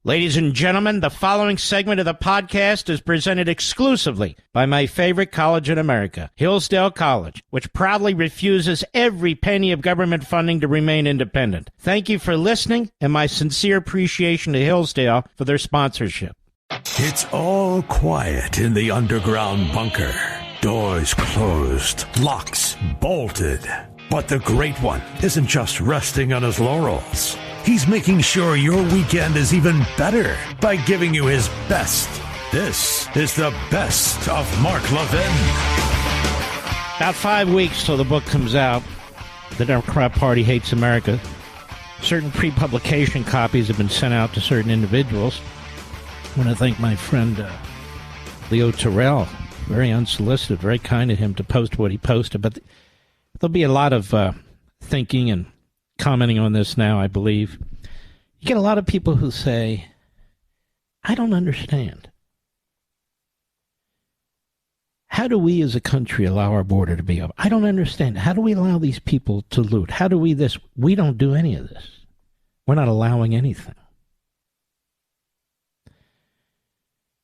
Ladies and gentlemen, the following segment of the podcast is presented exclusively by my favorite college in America, Hillsdale College, which proudly refuses every penny of government funding to remain independent. Thank you for listening, and my sincere appreciation to Hillsdale for their sponsorship. It's all quiet in the underground bunker. Doors closed, locks bolted. But the Great One isn't just resting on his laurels. He's making sure your weekend is even better by giving you his best. This is the best of Mark Levin. About 5 weeks till the book comes out, The Democrat Party Hates America. Certain pre-publication copies have been sent out to certain individuals. I want to thank my friend Leo Terrell. Very unsolicited, very kind of him to post what he posted. But there'll be a lot of thinking and commenting on this now, I believe. You get a lot of people who say, I don't understand. How do we as a country allow our border to be open? I don't understand. How do we allow these people to loot? How do we this? We don't do any of this. We're not allowing anything.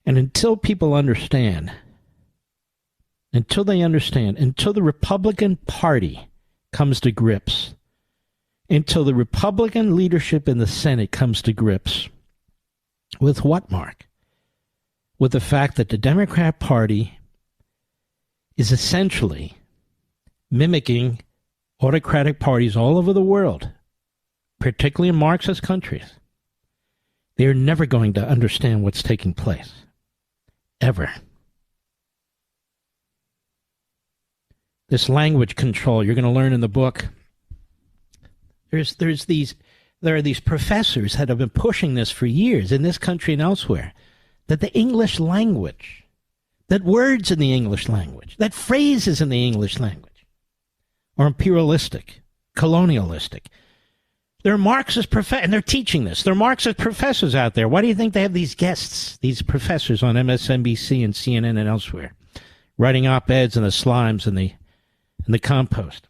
And until people understand, until the Republican Party comes to grips, until the Republican leadership in the Senate comes to grips with what, Mark? With the fact that the Democrat Party is essentially mimicking autocratic parties all over the world, particularly in Marxist countries. They are never going to understand what's taking place. Ever. This language control you're going to learn in the book. There are these professors that have been pushing this for years in this country and elsewhere, that the English language, that words in the English language, that phrases in the English language are imperialistic, colonialistic. They're Marxist and they're teaching this. They're Marxist professors out there. Why do you think they have these guests, these professors on MSNBC and CNN and elsewhere, writing op-eds in the slimes and the compost,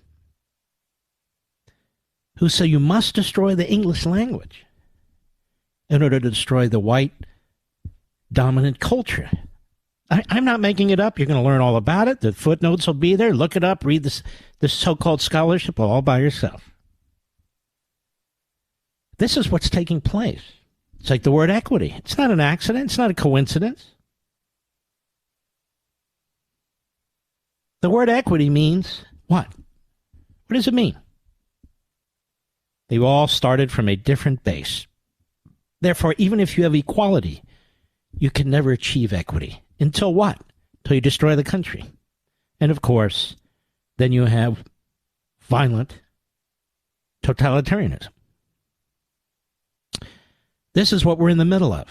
who say you must destroy the English language in order to destroy the white dominant culture? I'm not making it up. You're going to learn all about it. The footnotes will be there. Look it up. Read this so-called scholarship all by yourself. This is what's taking place. It's like the word equity. It's not an accident. It's not a coincidence. The word equity means what? What does it mean? They all started from a different base. Therefore, even if you have equality, you can never achieve equity. Until what? Until you destroy the country. And of course, then you have violent totalitarianism. This is what we're in the middle of.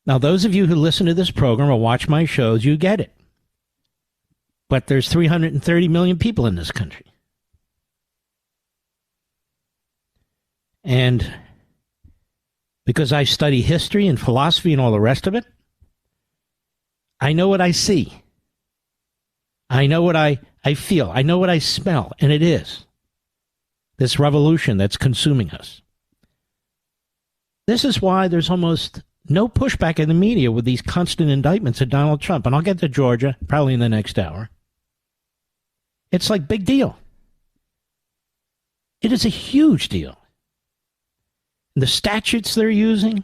Now, those of you who listen to this program or watch my shows, you get it. But there's 330 million people in this country. And because I study history and philosophy and all the rest of it, I know what I see. I know what I feel. I know what I smell. And it is this revolution that's consuming us. This is why there's almost no pushback in the media with these constant indictments of Donald Trump. And I'll get to Georgia probably in the next hour. It's like big deal. It is a huge deal. The statutes they're using,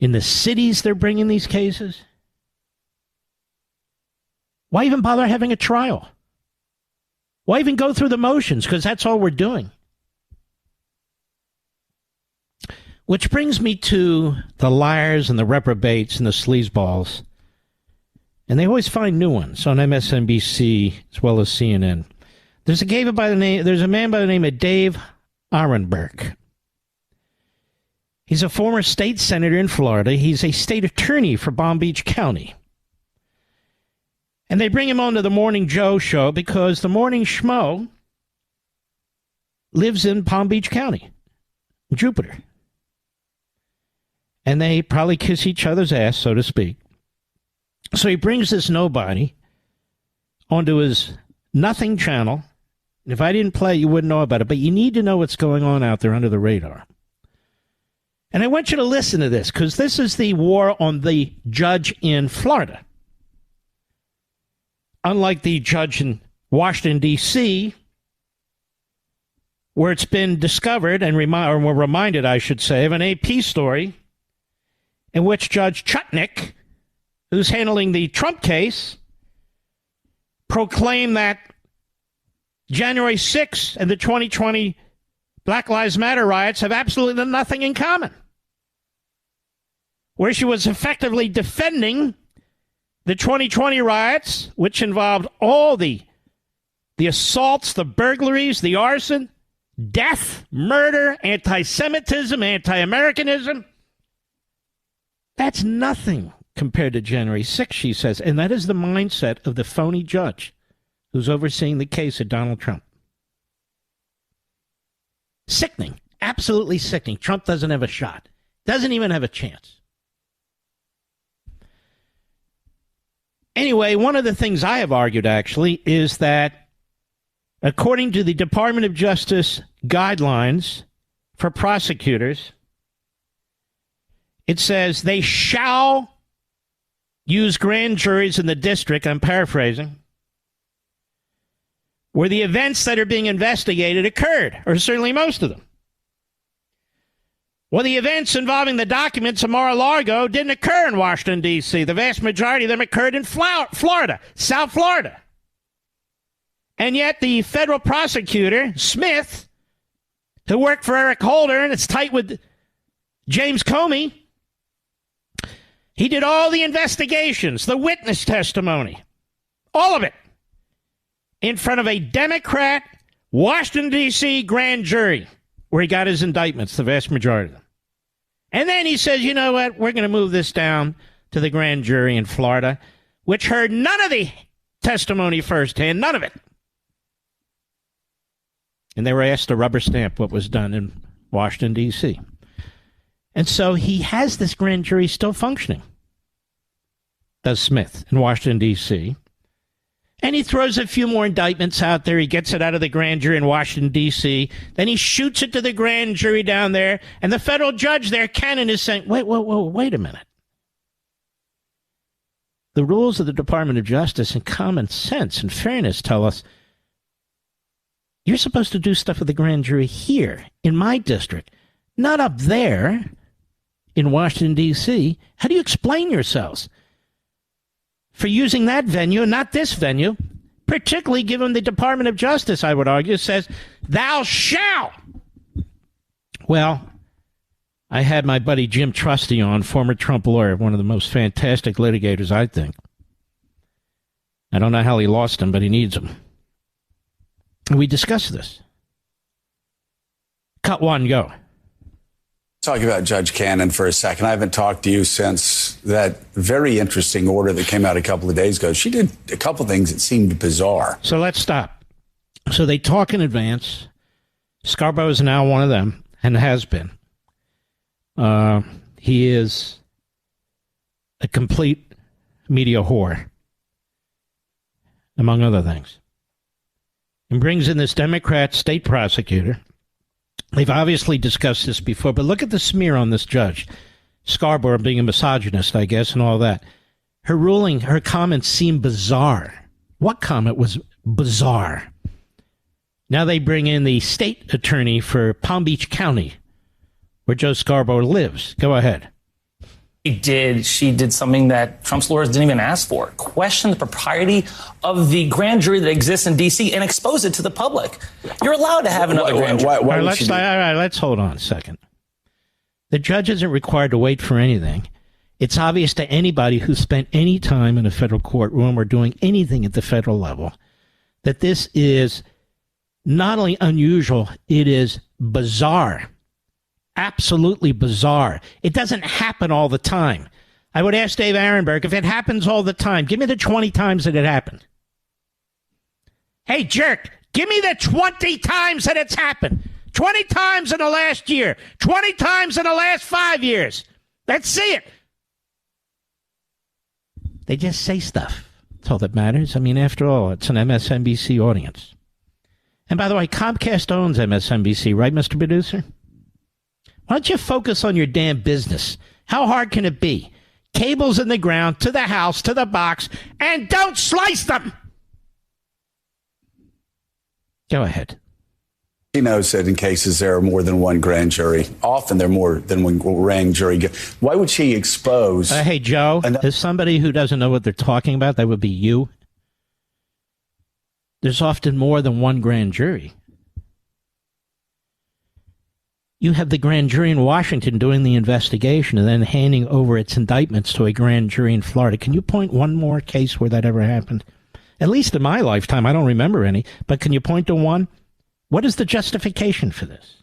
in the cities they're bringing these cases. Why even bother having a trial? Why even go through the motions? Because that's all we're doing. Which brings me to the liars and the reprobates and the sleazeballs. And they always find new ones on MSNBC as well as CNN. There's a man by the name of Dave Aronberg. He's a former state senator in Florida. He's a state attorney for Palm Beach County. And they bring him on to the Morning Joe show because the Morning Schmo lives in Palm Beach County, Jupiter. And they probably kiss each other's ass, so to speak. So he brings this nobody onto his nothing channel. If I didn't play, you wouldn't know about it. But you need to know what's going on out there under the radar. And I want you to listen to this, because this is the war on the judge in Florida. Unlike the judge in Washington, D.C., where it's been discovered and we're reminded, I should say, of an AP story in which Judge Chutnick, who's handling the Trump case, proclaimed that January 6th and the 2020 Black Lives Matter riots have absolutely nothing in common. Where she was effectively defending the 2020 riots, which involved all the assaults, the burglaries, the arson, death, murder, anti-Semitism, anti-Americanism. That's nothing compared to January 6th, she says. And that is the mindset of the phony judge who's overseeing the case of Donald Trump. Sickening. Absolutely sickening. Trump doesn't have a shot. Doesn't even have a chance. Anyway, one of the things I have argued, actually, is that according to the Department of Justice guidelines for prosecutors, it says they shall use grand juries in the district, I'm paraphrasing, where the events that are being investigated occurred, or certainly most of them. Well, the events involving the documents of Mar-a-Lago didn't occur in Washington, D.C. The vast majority of them occurred in Florida, South Florida. And yet the federal prosecutor, Smith, who worked for Eric Holder and it's tight with James Comey, he did all the investigations, the witness testimony, all of it, in front of a Democrat Washington, D.C. grand jury, where he got his indictments, the vast majority of them. And then he says, you know what, we're going to move this down to the grand jury in Florida, which heard none of the testimony firsthand, none of it. And they were asked to rubber stamp what was done in Washington, D.C. And so he has this grand jury still functioning, does Smith, in Washington, D.C., and he throws a few more indictments out there. He gets it out of the grand jury in Washington, D.C. Then he shoots it to the grand jury down there. And the federal judge there, Cannon, is saying, wait a minute. The rules of the Department of Justice and common sense and fairness tell us you're supposed to do stuff with the grand jury here in my district, not up there in Washington, D.C. How do you explain yourselves for using that venue and not this venue, particularly given the Department of Justice, I would argue, says, thou shalt? Well, I had my buddy Jim Trusty on, former Trump lawyer, one of the most fantastic litigators, I think. I don't know how he lost him, but he needs him. And we discussed this. Cut one, go. Talk about Judge Cannon for a second. I haven't talked to you since that very interesting order that came out a couple of days ago. She did a couple of things that seemed bizarre. So let's stop. So they talk in advance. Scarborough is now one of them and has been. He is a complete media whore, among other things. And brings in this Democrat state prosecutor. They've obviously discussed this before, but look at the smear on this judge. Scarborough being a misogynist, I guess, and all that. Her ruling, her comments seem bizarre. What comment was bizarre? Now they bring in the state attorney for Palm Beach County, where Joe Scarborough lives. Go ahead. She did something that Trump's lawyers didn't even ask for. Question the propriety of the grand jury that exists in D.C. and expose it to the public. You're allowed to have another grand jury. All right, let's hold on a second. The judge isn't required to wait for anything. It's obvious to anybody who spent any time in a federal courtroom or doing anything at the federal level that this is not only unusual, it is bizarre. Absolutely bizarre. It doesn't happen all the time. I would ask Dave Arenberg, if it happens all the time, give me the 20 times that it happened. Hey, jerk, give me the 20 times that it's happened. 20 times in the last year. 20 times in the last 5 years. Let's see it. They just say stuff. That's all that matters. I mean, after all, it's an MSNBC audience. And by the way, Comcast owns MSNBC, right, Mr. Producer? Why don't you focus on your damn business? How hard can it be? Cables in the ground, to the house, to the box, and don't slice them! Go ahead. She knows that in cases there are more than one grand jury. Often there are more than one grand jury. Why would she expose... hey, Joe, as somebody who doesn't know what they're talking about, that would be you. There's often more than one grand jury. You have the grand jury in Washington doing the investigation and then handing over its indictments to a grand jury in Florida. Can you point one more case where that ever happened? At least in my lifetime, I don't remember any. But can you point to one? What is the justification for this?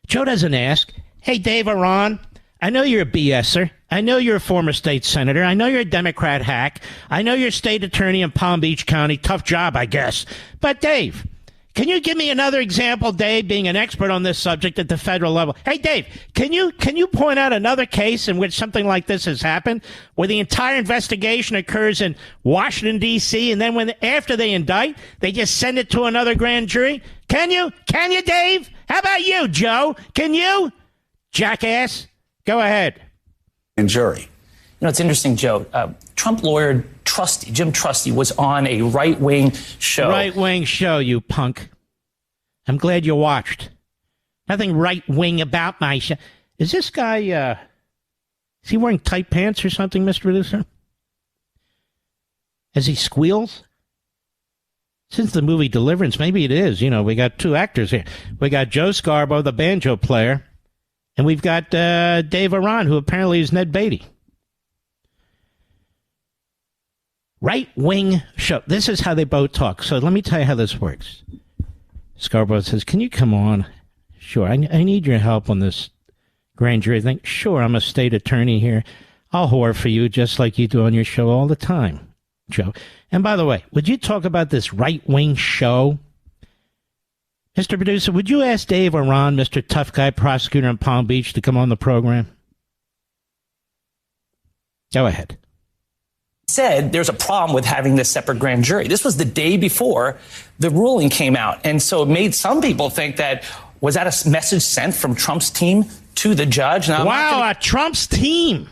Joe doesn't ask, hey, Dave or Ron, I know you're a BSer. I know you're a former state senator. I know you're a Democrat hack. I know you're state attorney in Palm Beach County. Tough job, I guess. But, Dave, can you give me another example, Dave, being an expert on this subject at the federal level? Hey, Dave, can you point out another case in which something like this has happened, where the entire investigation occurs in Washington, D.C., and then after they indict, they just send it to another grand jury? Can you? Can you, Dave? How about you, Joe? Can you? Jackass? Go ahead. And jury. You know, it's interesting, Joe. Trump lawyer Trusty, Jim Trusty, was on a right-wing show. Right-wing show, you punk. I'm glad you watched. Nothing right-wing about my show. Is this guy, is he wearing tight pants or something, Mr. Producer? As he squeals? Since the movie Deliverance, maybe it is. You know, we got two actors here. We got Joe Scarborough, the banjo player, and we've got Dave Aron, who apparently is Ned Beatty. Right-wing show. This is how they both talk. So let me tell you how this works. Scarborough says, can you come on? Sure, I need your help on this grand jury thing. Sure, I'm a state attorney here. I'll whore for you just like you do on your show all the time, Joe. And by the way, would you talk about this right-wing show? Mr. Producer, would you ask Dave or Ron, Mr. Tough Guy prosecutor in Palm Beach, to come on the program? Go ahead. Said there's a problem with having this separate grand jury. This was the day before the ruling came out. And so it made some people think that, was that a message sent from Trump's team to the judge? Now, wow, Trump's team.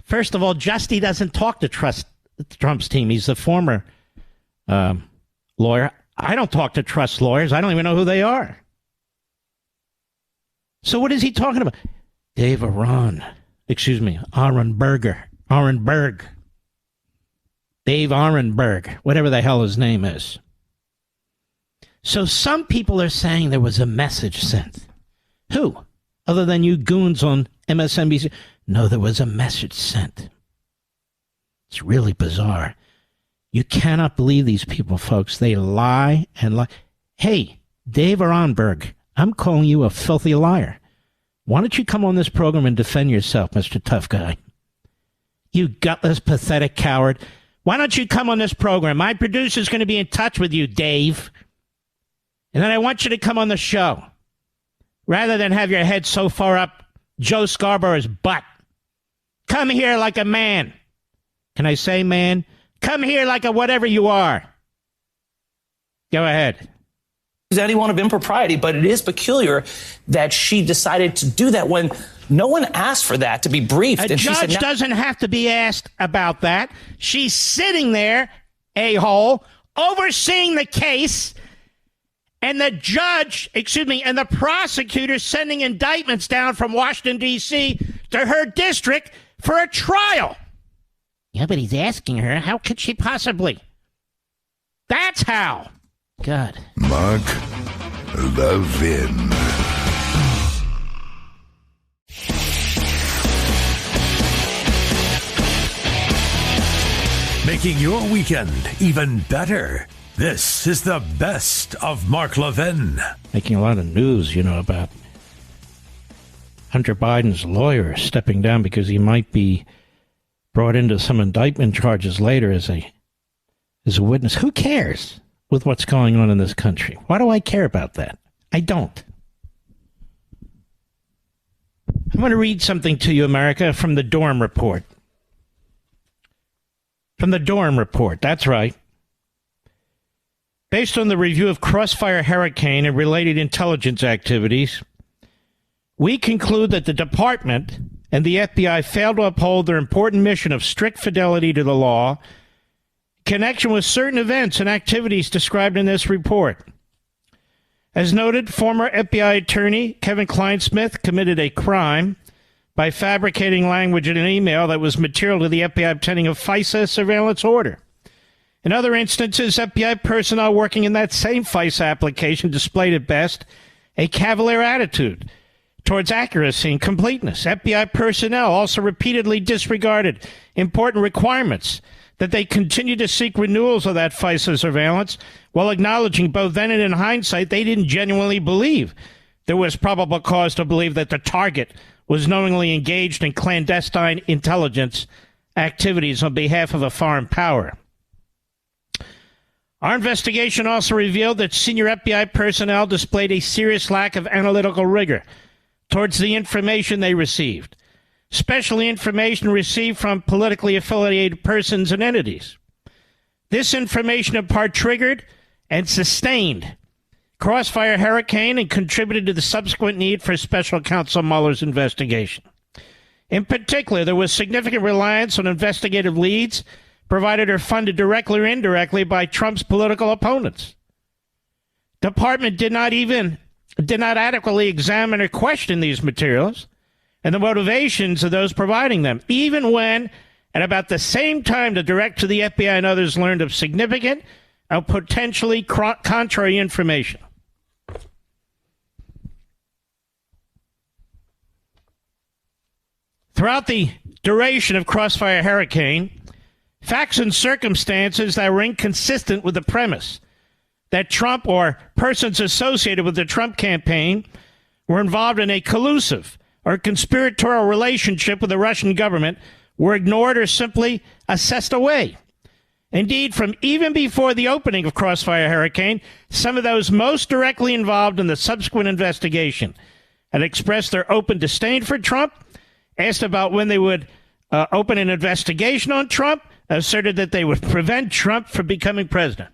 First of all, Justy doesn't talk to Trump's team. He's the former lawyer. I don't talk to trust lawyers. I don't even know who they are. So what is he talking about? Dave Aron. Arenberg. Dave Arenberg, whatever the hell his name is. So some people are saying there was a message sent. Who? Other than you goons on MSNBC? No, there was a message sent. It's really bizarre. You cannot believe these people, folks. They lie and lie. Hey, Dave Arenberg, I'm calling you a filthy liar. Why don't you come on this program and defend yourself, Mr. Tough Guy? You gutless, pathetic coward. Why don't you come on this program? My producer's going to be in touch with you, Dave. And then I want you to come on the show. Rather than have your head so far up Joe Scarborough's butt. Come here like a man. Can I say man? Come here like a whatever you are. Go ahead. Anyone of impropriety, but it is peculiar that she decided to do that when no one asked for that, to be briefed. A judge doesn't have to be asked about that. She's sitting there, a-hole, overseeing the case, and the judge, and the prosecutor sending indictments down from Washington, D.C. to her district for a trial. Yeah, but he's asking her, how could she possibly? That's how. God. Mark Levin. Making your weekend even better. This is the best of Mark Levin. Making a lot of news, about Hunter Biden's lawyer stepping down because he might be brought into some indictment charges later as a witness. Who cares with what's going on in this country? Why do I care about that? I don't. I'm going to read something to you, America, from the Durham report. From the Durham report, that's right. Based on the review of Crossfire Hurricane and related intelligence activities, We conclude that the department and the FBI failed to uphold their important mission of strict fidelity to the law in connection with certain events and activities described in this report. As noted, former FBI attorney Kevin Kleinsmith committed a crime by fabricating language in an email that was material to the FBI obtaining a FISA surveillance order. In other instances, FBI personnel working in that same FISA application displayed at best a cavalier attitude towards accuracy and completeness. FBI personnel also repeatedly disregarded important requirements that they continued to seek renewals of that FISA surveillance while acknowledging both then and in hindsight they didn't genuinely believe there was probable cause to believe that the target was knowingly engaged in clandestine intelligence activities on behalf of a foreign power. Our investigation also revealed that senior FBI personnel displayed a serious lack of analytical rigor towards the information they received, especially information received from politically affiliated persons and entities. This information in part triggered and sustained Crossfire Hurricane and contributed to the subsequent need for special counsel Mueller's investigation. In particular, there was significant reliance on investigative leads provided or funded directly or indirectly by Trump's political opponents. Department did not adequately examine or question these materials and the motivations of those providing them, even when, at about the same time, the director of the FBI and others learned of significant and potentially contrary information. Throughout the duration of Crossfire Hurricane, facts and circumstances that were inconsistent with the premise that Trump or persons associated with the Trump campaign were involved in a collusive or conspiratorial relationship with the Russian government were ignored or simply assessed away. Indeed, from even before the opening of Crossfire Hurricane, some of those most directly involved in the subsequent investigation had expressed their open disdain for Trump, asked about when they would open an investigation on Trump, asserted that they would prevent Trump from becoming president.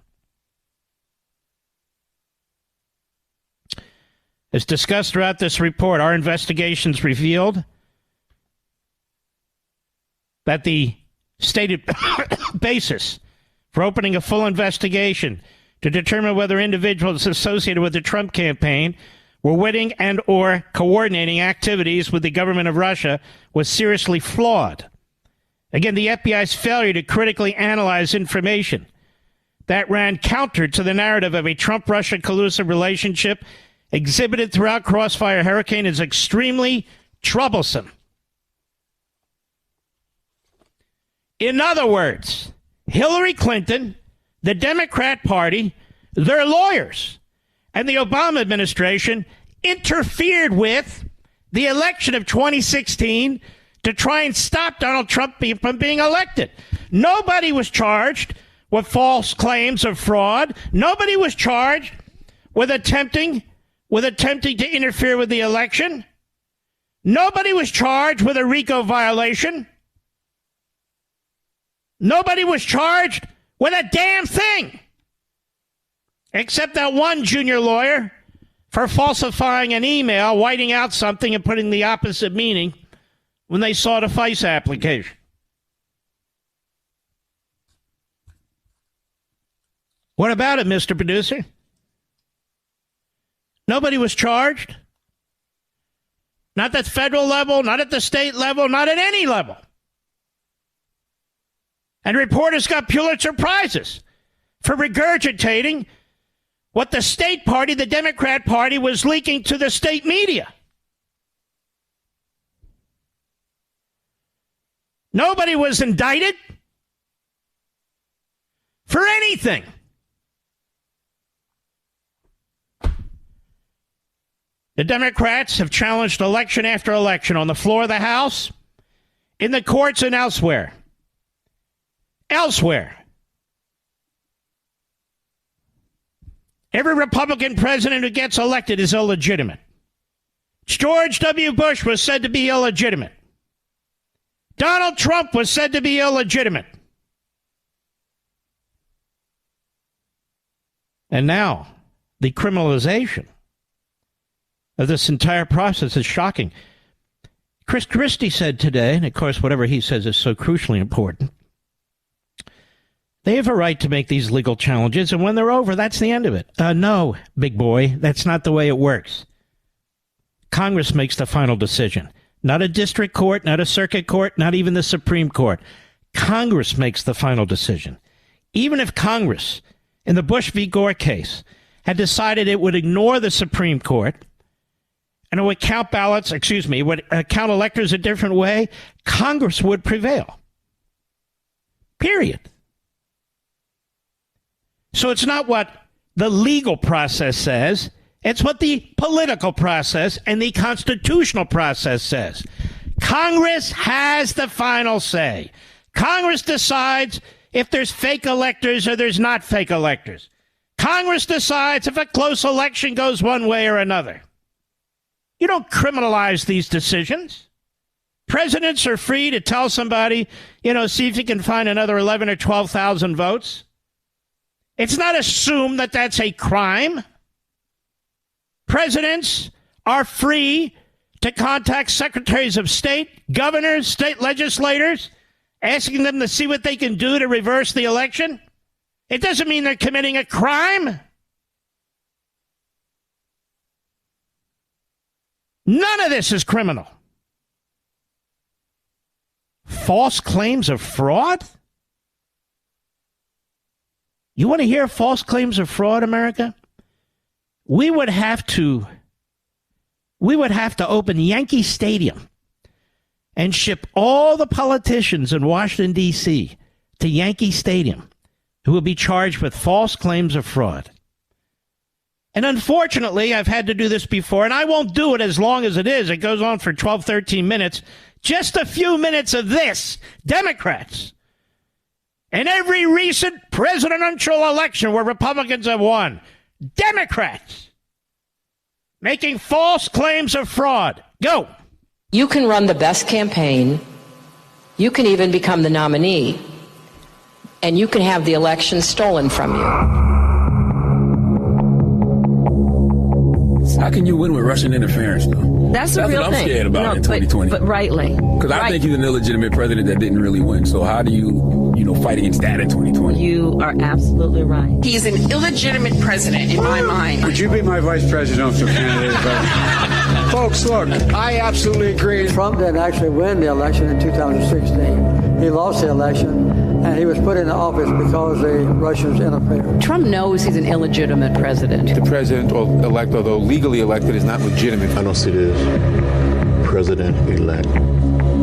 As discussed throughout this report, our investigations revealed that the stated basis for opening a full investigation to determine whether individuals associated with the Trump campaign were witting and or coordinating activities with the government of Russia was seriously flawed. Again, the FBI's failure to critically analyze information that ran counter to the narrative of a Trump-Russia collusive relationship exhibited throughout Crossfire Hurricane is extremely troublesome. In other words, Hillary Clinton, the Democrat Party, their lawyers, and the Obama administration interfered with the election of 2016 to try and stop Donald Trump from being elected. Nobody was charged with false claims of fraud. Nobody was charged with attempting to interfere with the election. Nobody was charged with a RICO violation. Nobody was charged with a damn thing, except that one junior lawyer for falsifying an email, whiting out something and putting the opposite meaning when they saw the FISA application. What about it, Mr. Producer? Nobody was charged. Not at the federal level, not at the state level, not at any level. And reporters got Pulitzer Prizes for regurgitating what the state party, the Democrat Party, was leaking to the state media. Nobody was indicted for anything. The Democrats have challenged election after election on the floor of the House, in the courts, and elsewhere. Every Republican president who gets elected is illegitimate. George W. Bush was said to be illegitimate. Donald Trump was said to be illegitimate. And now, the criminalization of this entire process is shocking. Trusty said today, and of course whatever he says is so crucially important, they have a right to make these legal challenges, and when they're over, that's the end of it. No, big boy, that's not the way it works. Congress makes the final decision. Not a district court, not a circuit court, not even the Supreme Court. Congress makes the final decision. Even if Congress, in the Bush v. Gore case, had decided it would ignore the Supreme Court and it would count ballots, would count electors a different way, Congress would prevail. Period. So it's not what the legal process says. It's what the political process and the constitutional process says. Congress has the final say. Congress decides if there's fake electors or there's not fake electors. Congress decides if a close election goes one way or another. You don't criminalize these decisions. Presidents are free to tell somebody, see if you can find another 11 or 12,000 votes. It's not assumed that that's a crime. Presidents are free to contact secretaries of state, governors, state legislators, asking them to see what they can do to reverse the election. It doesn't mean they're committing a crime. None of this is criminal. False claims of fraud? You want to hear false claims of fraud, America? We would have to open Yankee Stadium and ship all the politicians in Washington, D.C. to Yankee Stadium who will be charged with false claims of fraud. And unfortunately, I've had to do this before, and I won't do it as long as it is. It goes on for 12, 13 minutes. Just a few minutes of this. Democrats. In every recent presidential election where Republicans have won, Democrats making false claims of fraud. Go. You can run the best campaign. You can even become the nominee. And you can have the election stolen from you. How can you win with Russian interference, though? That's a real what I'm thing. scared about in 2020. But rightly. Because I think he's an illegitimate president that didn't really win. So how do you fight against that in 2020? You are absolutely right. He's an illegitimate president in my mind. Would you be my vice presidential candidate? Folks, look, I absolutely agree. Trump didn't actually win the election in 2016. He lost the election, and he was put into office because the Russians interfered. Trump knows he's an illegitimate president. The president-elect, although legally elected, is not legitimate. I don't see this president-elect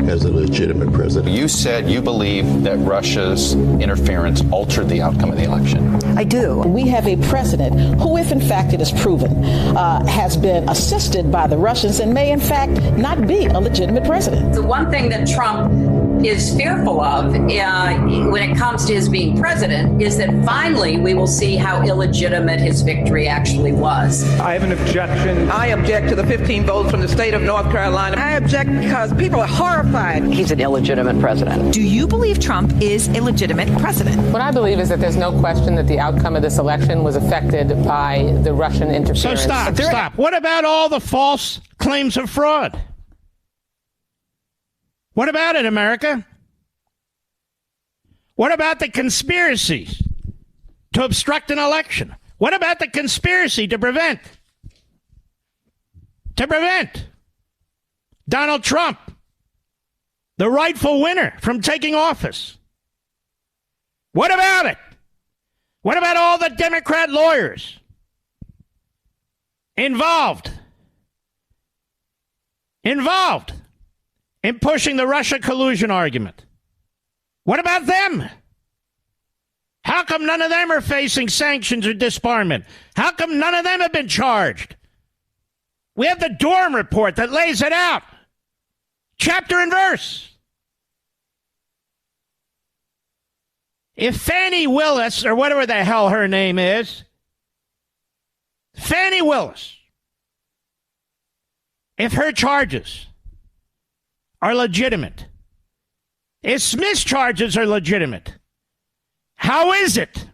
as a legitimate president. You said you believe that Russia's interference altered the outcome of the election. I do. We have a president who, if in fact it is proven, has been assisted by the Russians and may in fact not be a legitimate president. The one thing that Trump is fearful of when it comes to his being president is that finally we will see how illegitimate his victory actually was. I have an objection. I object to the 15 votes from the state of North Carolina. I object because people are horrified. He's an illegitimate president. Do you believe Trump is a legitimate president? What I believe is that there's no question that the outcome of this election was affected by the Russian interference. So stop. What about all the false claims of fraud? What about it, America? What about the conspiracies to obstruct an election? What about the conspiracy to prevent Donald Trump, the rightful winner, from taking office? What about it? What about all the Democrat lawyers involved in pushing the Russia collusion argument? What about them? How come none of them are facing sanctions or disbarment? How come none of them have been charged? We have the Durham report that lays it out, chapter and verse. If Fannie Willis, or whatever the hell her name is, Fannie Willis, if her charges are legitimate, if Smith's charges are legitimate, how is it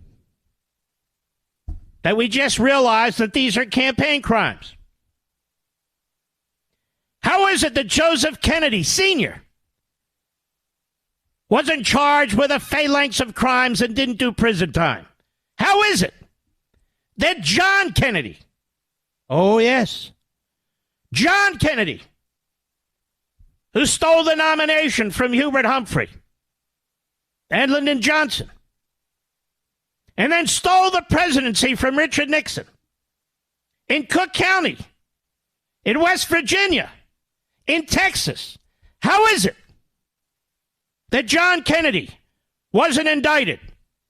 that we just realized that these are campaign crimes? How is it that Joseph Kennedy Sr. wasn't charged with a phalanx of crimes and didn't do prison time? How is it that John Kennedy, oh yes, John Kennedy, who stole the nomination from Hubert Humphrey and Lyndon Johnson, and then stole the presidency from Richard Nixon in Cook County, in West Virginia, in Texas, how is it that John Kennedy wasn't indicted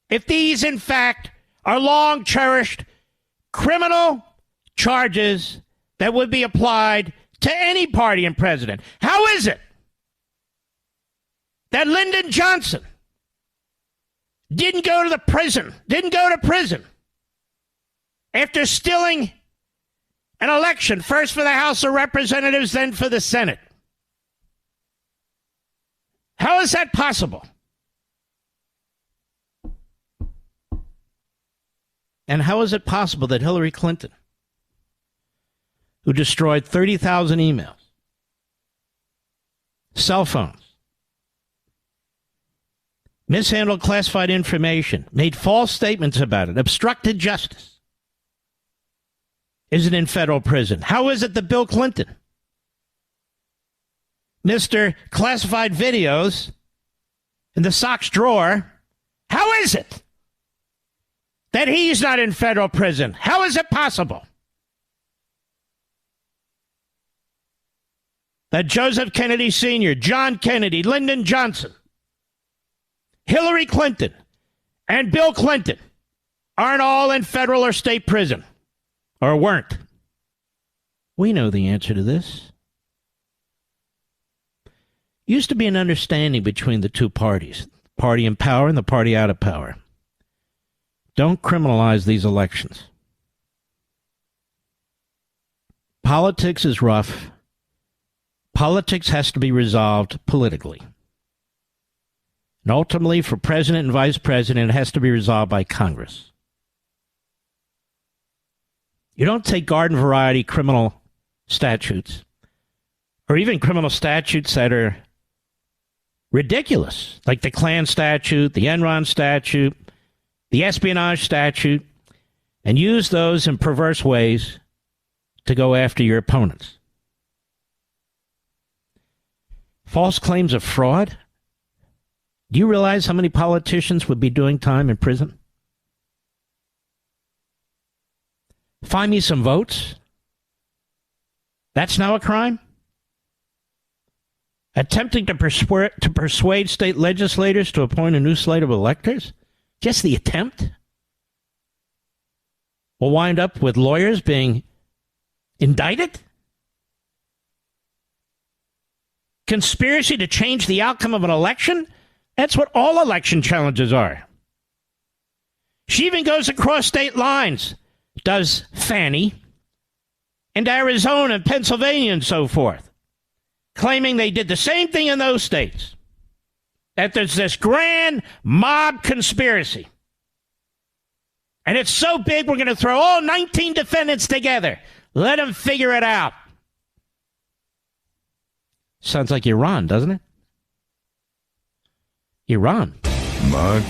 if these, in fact, are long-cherished criminal charges that would be applied to any party and president? How is it that Lyndon Johnson didn't go to prison after stealing an election, first for the House of Representatives, then for the Senate? How is that possible? And how is it possible that Hillary Clinton, who destroyed 30,000 emails, cell phones, mishandled classified information, made false statements about it, obstructed justice, isn't in federal prison? How is it that Bill Clinton, Mr. Classified Videos in the socks drawer, how is it that he's not in federal prison? How is it possible that Joseph Kennedy Sr., John Kennedy, Lyndon Johnson, Hillary Clinton, and Bill Clinton aren't all in federal or state prison, or weren't? We know the answer to this. Used to be an understanding between the two parties, the party in power and the party out of power. Don't criminalize these elections. Politics is rough. Politics has to be resolved politically. And ultimately, for president and vice president, it has to be resolved by Congress. You don't take garden variety criminal statutes, or even criminal statutes that are ridiculous, like the Klan statute, the Enron statute, the espionage statute, and use those in perverse ways to go after your opponents. False claims of fraud? Do you realize how many politicians would be doing time in prison? Find me some votes? That's now a crime? Attempting to persuade state legislators to appoint a new slate of electors? Just the attempt? Will wind up with lawyers being indicted? Conspiracy to change the outcome of an election? That's what all election challenges are. She even goes across state lines, does Fannie, and Arizona and Pennsylvania and so forth, claiming they did the same thing in those states, that there's this grand mob conspiracy. And it's so big, we're going to throw all 19 defendants together. Let them figure it out. Sounds like Iran, doesn't it? Iran. Mark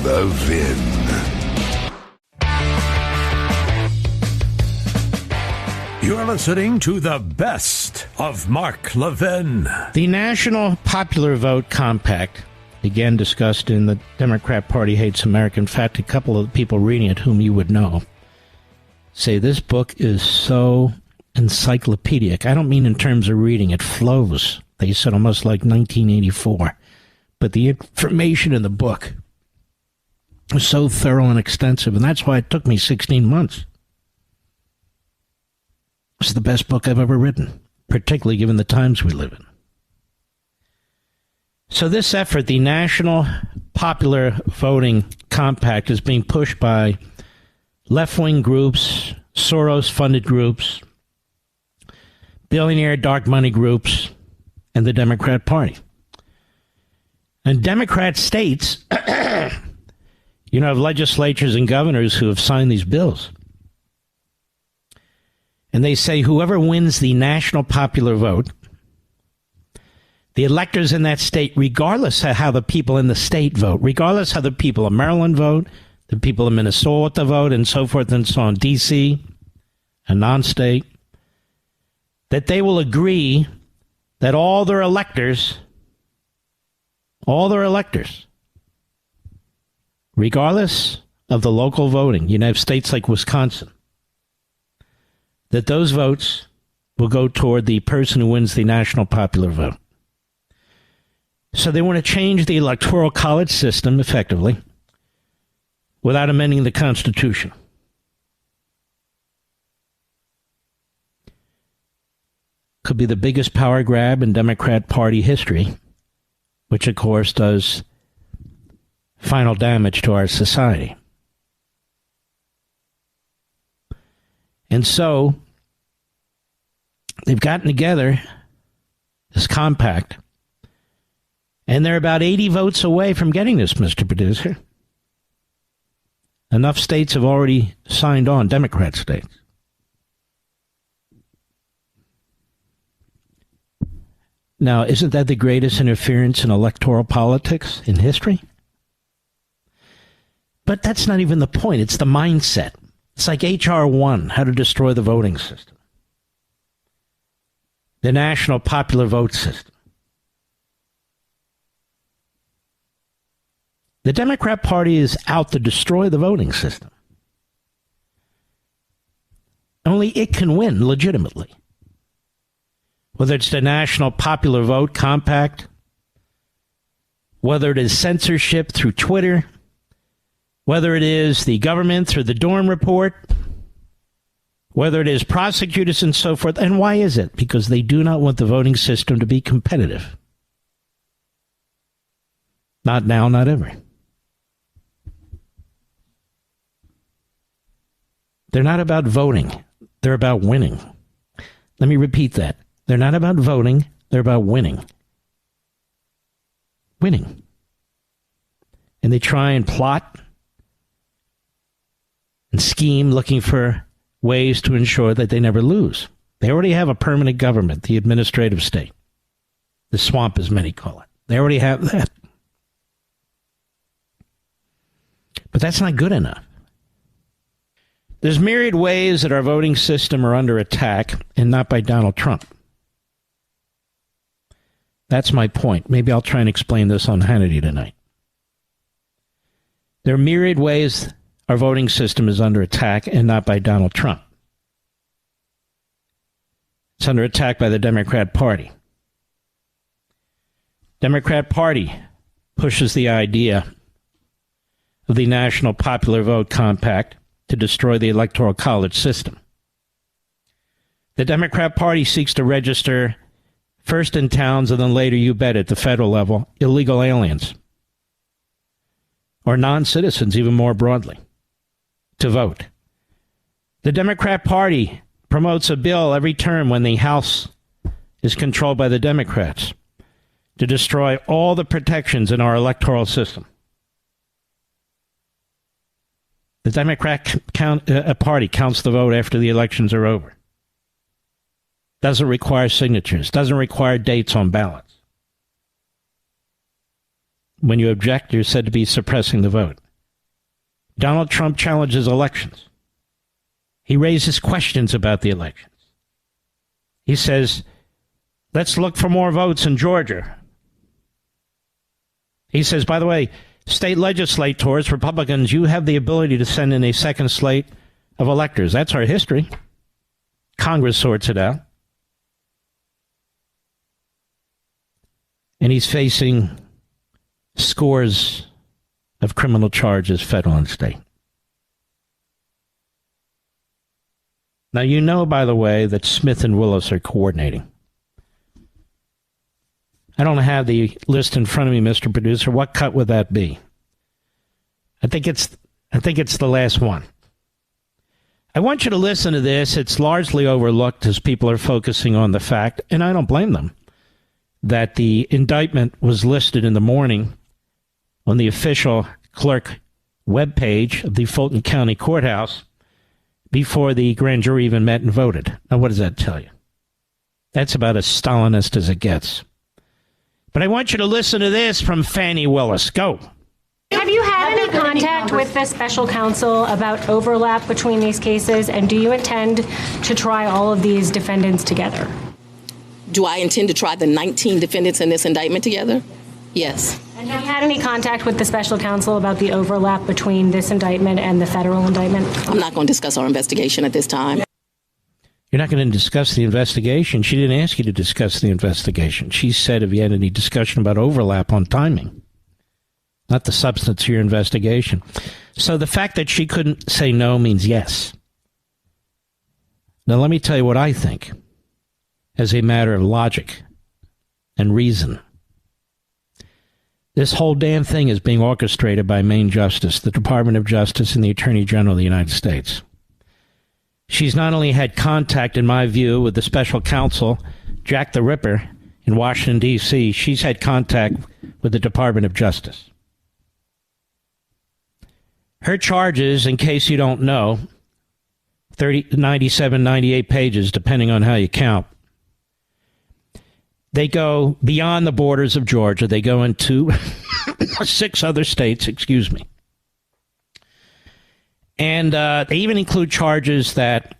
Levin. You're listening to the best of Mark Levin. The National Popular Vote Compact, again discussed in the Democrat Party Hates America. In fact, a couple of people reading it whom you would know say this book is so encyclopedic. I don't mean in terms of reading. It flows. They said almost like 1984. But the information in the book was so thorough and extensive, and that's why it took me 16 months. It's the best book I've ever written, particularly given the times we live in. So this effort, the National Popular Voting Compact, is being pushed by left-wing groups, Soros-funded groups, billionaire dark money groups, and the Democrat Party. And Democrat states, have legislatures and governors who have signed these bills. And they say whoever wins the national popular vote, the electors in that state, regardless of how the people in the state vote, regardless how the people of Maryland vote, the people of Minnesota vote, and so forth and so on, D.C., a non-state, that they will agree that all their electors, regardless of the local voting, you have states like Wisconsin, that those votes will go toward the person who wins the national popular vote. So they want to change the electoral college system effectively without amending the Constitution. Could be the biggest power grab in Democrat Party history, which of course does final damage to our society. And so they've gotten together this compact, and they're about 80 votes away from getting this, Mr. Producer. Enough states have already signed on, Democrat states. Now, isn't that the greatest interference in electoral politics in history? But that's not even the point. It's the mindset. It's like H.R. 1, how to destroy the voting system. The national popular vote system. The Democrat Party is out to destroy the voting system. Only it can win legitimately. Whether it's the National Popular Vote Compact, whether it is censorship through Twitter, whether it is the government through the Durham report, whether it is prosecutors and so forth. And why is it? Because they do not want the voting system to be competitive. Not now, not ever. They're not about voting. They're about winning. Let me repeat that. They're not about voting. They're about winning. Winning. And they try and plot and scheme looking for ways to ensure that they never lose. They already have a permanent government, the administrative state. The swamp, as many call it. They already have that. But that's not good enough. There's myriad ways that our voting system are under attack, and not by Donald Trump. That's my point. Maybe I'll try and explain this on Hannity tonight. There are myriad ways our voting system is under attack, and not by Donald Trump. It's under attack by the Democrat Party. Democrat Party pushes the idea of the National Popular Vote Compact to destroy the Electoral College system. The Democrat Party seeks to register, first in towns and then later, you bet, at the federal level, illegal aliens or non-citizens, even more broadly, to vote. The Democrat Party promotes a bill every term when the House is controlled by the Democrats to destroy all the protections in our electoral system. The Democrat Party counts the vote after the elections are over. Doesn't require signatures. Doesn't require dates on ballots. When you object, you're said to be suppressing the vote. Donald Trump challenges elections. He raises questions about the elections. He says, let's look for more votes in Georgia. He says, by the way, state legislators, Republicans, you have the ability to send in a second slate of electors. That's our history. Congress sorts it out. And he's facing scores of criminal charges, federal and state. Now, you know, by the way, that Smith and Willis are coordinating. I don't have the list in front of me, Mr. Producer. What cut would that be? I think it's the last one. I want you to listen to this. It's largely overlooked as people are focusing on the fact, and I don't blame them, that the indictment was listed in the morning on the official clerk webpage of the Fulton County Courthouse before the grand jury even met and voted. Now, what does that tell you? That's about as Stalinist as it gets. But I want you to listen to this from Fannie Willis. Go. Have you had any contact with the special counsel about overlap between these cases, and do you intend to try all of these defendants together? Do I intend to try the 19 defendants in this indictment together? Yes. And have you had any contact with the special counsel about the overlap between this indictment and the federal indictment? I'm not going to discuss our investigation at this time. You're not going to discuss the investigation. She didn't ask you to discuss the investigation. She said if you had any discussion about overlap on timing, not the substance of your investigation. So the fact that she couldn't say no means yes. Now, let me tell you what I think as a matter of logic and reason. This whole damn thing is being orchestrated by Main Justice, the Department of Justice, and the Attorney General of the United States. She's not only had contact, in my view, with the special counsel, Jack the Ripper, in Washington, D.C., she's had contact with the Department of Justice. Her charges, in case you don't know, 97, 98 pages, depending on how you count. They go beyond the borders of Georgia. They go into 6 other states, excuse me. And they even include charges that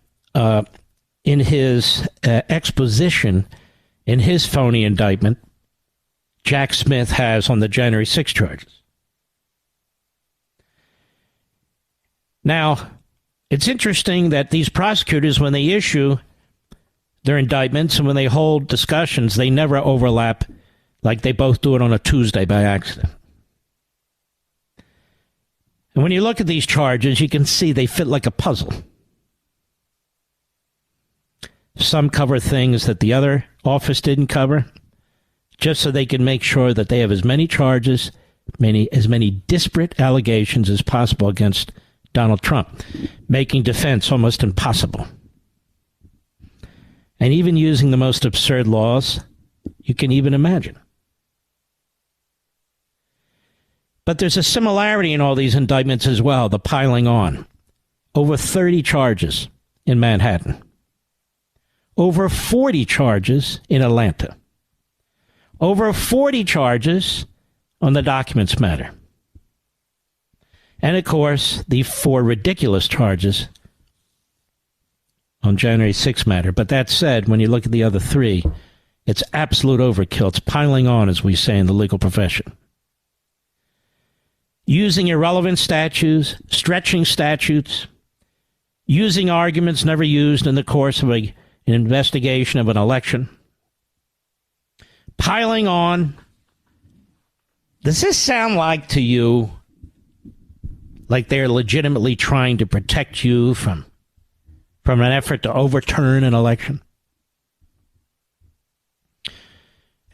in his exposition, in his phony indictment, Jack Smith has on the January 6 charges. Now, it's interesting that these prosecutors, when they issue their indictments and when they hold discussions, they never overlap, like they both do it on a Tuesday by accident. And when you look at these charges, you can see they fit like a puzzle. Some cover things that the other office didn't cover, just so they can make sure that they have as many charges, as many disparate allegations as possible against Donald Trump, making defense almost impossible. And even using the most absurd laws you can even imagine. But there's a similarity in all these indictments as well, the piling on. Over 30 charges in Manhattan. Over 40 charges in Atlanta. Over 40 charges on the documents matter. And, of course, the 4 ridiculous charges on January 6 matter. But that said, when you look at the other 3, it's absolute overkill. It's piling on, as we say in the legal profession. Using irrelevant statutes, stretching statutes, using arguments never used in the course of an investigation of an election, piling on. Does this sound like to you like they're legitimately trying to protect you from an effort to overturn an election?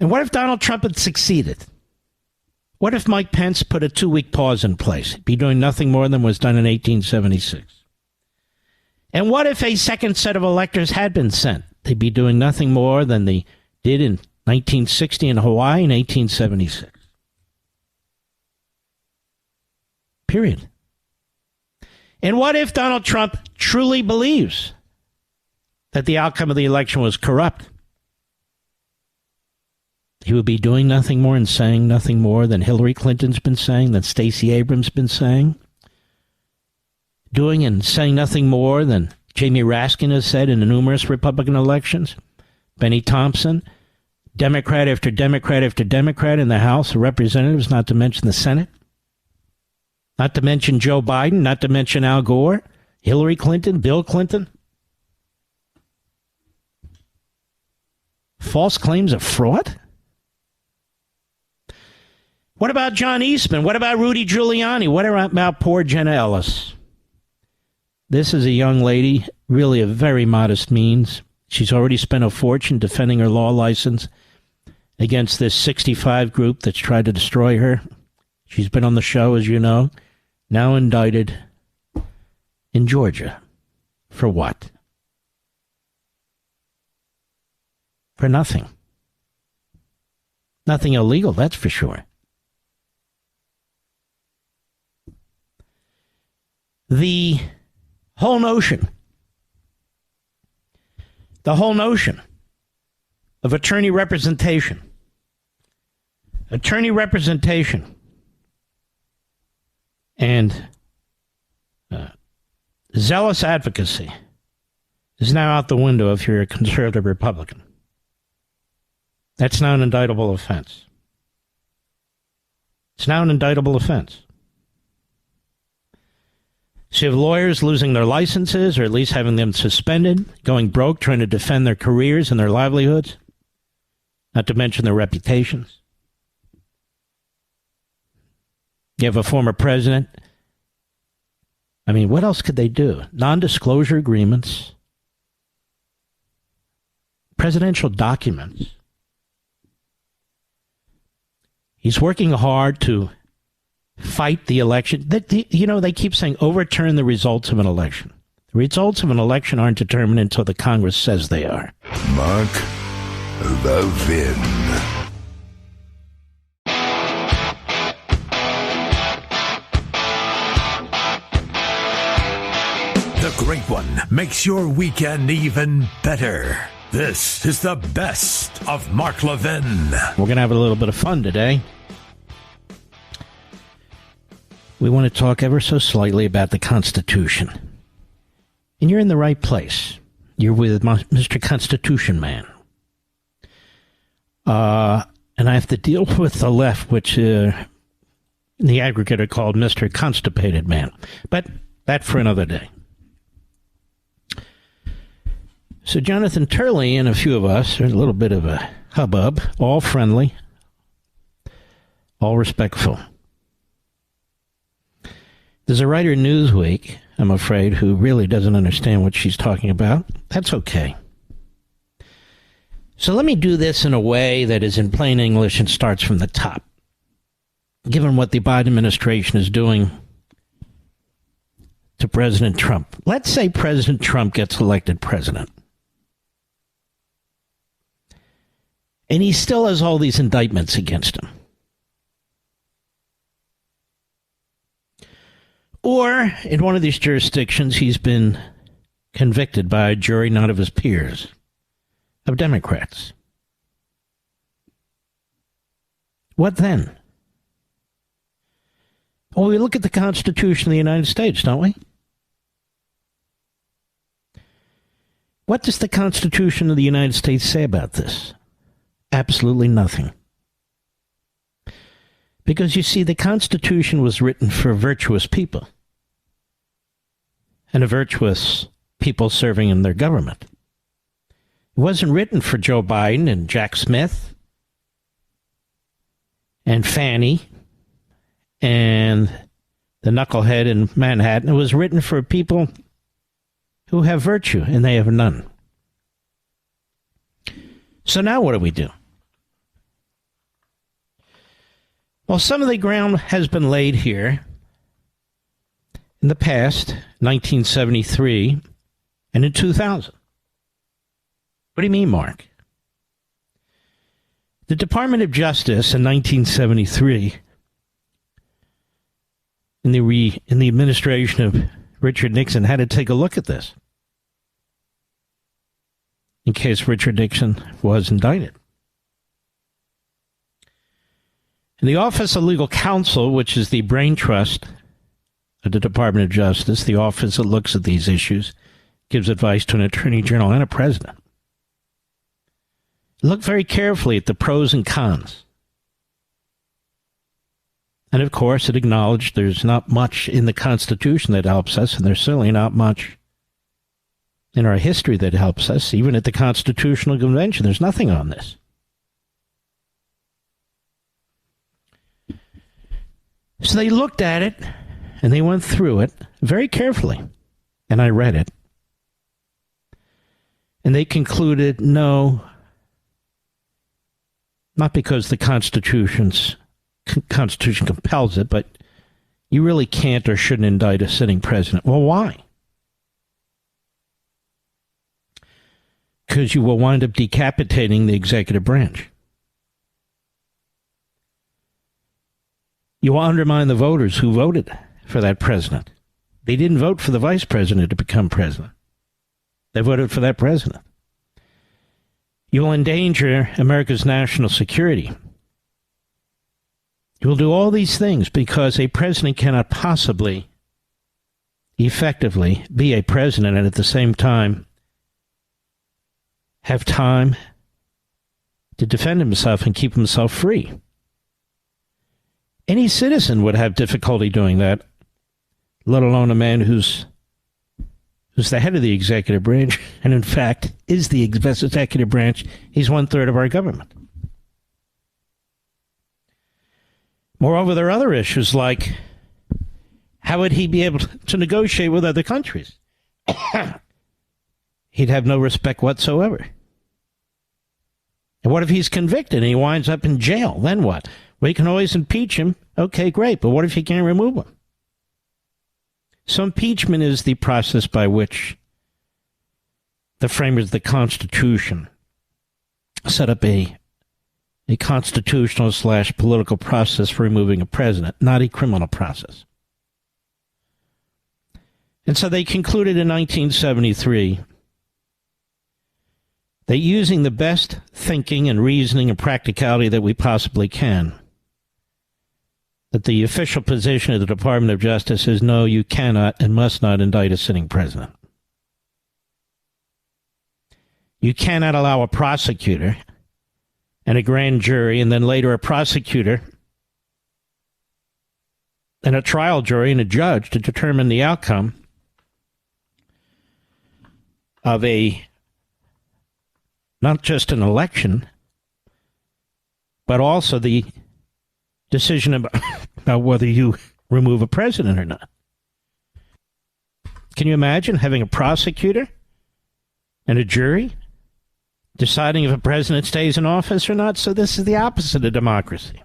And what if Donald Trump had succeeded? What if Mike Pence put a 2-week pause in place? He'd be doing nothing more than was done in 1876. And what if a second set of electors had been sent? They'd be doing nothing more than they did in 1960 in Hawaii and 1876. Period. And what if Donald Trump truly believes that the outcome of the election was corrupt? He would be doing nothing more and saying nothing more than Hillary Clinton's been saying, that Stacey Abrams been saying. Doing and saying nothing more than Jamie Raskin has said in the numerous Republican elections. Benny Thompson, Democrat after Democrat after Democrat in the House of Representatives, not to mention the Senate. Not to mention Joe Biden, not to mention Al Gore, Hillary Clinton, Bill Clinton. False claims of fraud? What about John Eastman? What about Rudy Giuliani? What about poor Jenna Ellis? This is a young lady, really of very modest means. She's already spent a fortune defending her law license against this 65 group that's tried to destroy her. She's been on the show, as you know, now indicted in Georgia. For what? For nothing. Nothing illegal, that's for sure. The whole notion The whole notion of attorney representation, and zealous advocacy is now out the window if you're a conservative Republican. That's now an indictable offense. It's now an indictable offense. So you have lawyers losing their licenses, or at least having them suspended, going broke, trying to defend their careers and their livelihoods, not to mention their reputations. You have a former president. I mean, what else could they do? Non-disclosure agreements, presidential documents. He's working hard to fight the election. They keep saying overturn the results of an election. The results of an election aren't determined until the Congress says they are. Mark Levin. The Great One makes your weekend even better. This is the best of Mark Levin. We're going to have a little bit of fun today. We want to talk ever so slightly about the Constitution. And you're in the right place. You're with Mr. Constitution Man. And I have to deal with the left, which in the aggregate are called Mr. Constipated Man. But that for another day. So Jonathan Turley and a few of us are a little bit of a hubbub, all friendly, all respectful. There's a writer in Newsweek, I'm afraid, who really doesn't understand what she's talking about. That's okay. So let me do this in a way that is in plain English and starts from the top. Given what the Biden administration is doing to President Trump. Let's say President Trump gets elected president. And he still has all these indictments against him. Or, in one of these jurisdictions, he's been convicted by a jury not of his peers, of Democrats. What then? Well, we look at the Constitution of the United States, don't we? What does the Constitution of the United States say about this? Absolutely nothing. Because, you see, the Constitution was written for virtuous people. And a virtuous people serving in their government. It wasn't written for Joe Biden and Jack Smith and Fannie and the knucklehead in Manhattan. It was written for people who have virtue, and they have none. So now what do we do? Well, some of the ground has been laid here in the past, 1973, and in 2000. What do you mean, Mark? The Department of Justice in 1973, in the administration of Richard Nixon, had to take a look at this in case Richard Nixon was indicted. And the Office of Legal Counsel, which is the brain trust of the Department of Justice, the office that looks at these issues, gives advice to an attorney general and a president. Look very carefully at the pros and cons. And of course, it acknowledged there's not much in the Constitution that helps us, and there's certainly not much in our history that helps us. Even at the Constitutional Convention, there's nothing on this. So they looked at it, and they went through it very carefully, and I read it. And they concluded, no, not because the Constitution compels it, but you really can't or shouldn't indict a sitting president. Well, why? Because you will wind up decapitating the executive branch. You will undermine the voters who voted for that president. They didn't vote for the vice president to become president. They voted for that president. You will endanger America's national security. You will do all these things because a president cannot possibly effectively be a president and at the same time have time to defend himself and keep himself free. Any citizen would have difficulty doing that, let alone a man who's the head of the executive branch, and in fact is the executive branch. He's 1/3 of our government. Moreover, there are other issues like how would he be able to negotiate with other countries? He'd have no respect whatsoever. And what if he's convicted and he winds up in jail? Then what? Well, you can always impeach him. Okay, great. But what if you can't remove him? So impeachment is the process by which the framers of the Constitution set up a constitutional/political process for removing a president, not a criminal process. And so they concluded in 1973 that using the best thinking and reasoning and practicality that we possibly can, that the official position of the Department of Justice is no, you cannot and must not indict a sitting president. You cannot allow a prosecutor and a grand jury and then later a prosecutor and a trial jury and a judge to determine the outcome of not just an election, but also the decision about whether you remove a president or not. Can you imagine having a prosecutor and a jury deciding if a president stays in office or not? So this is the opposite of democracy.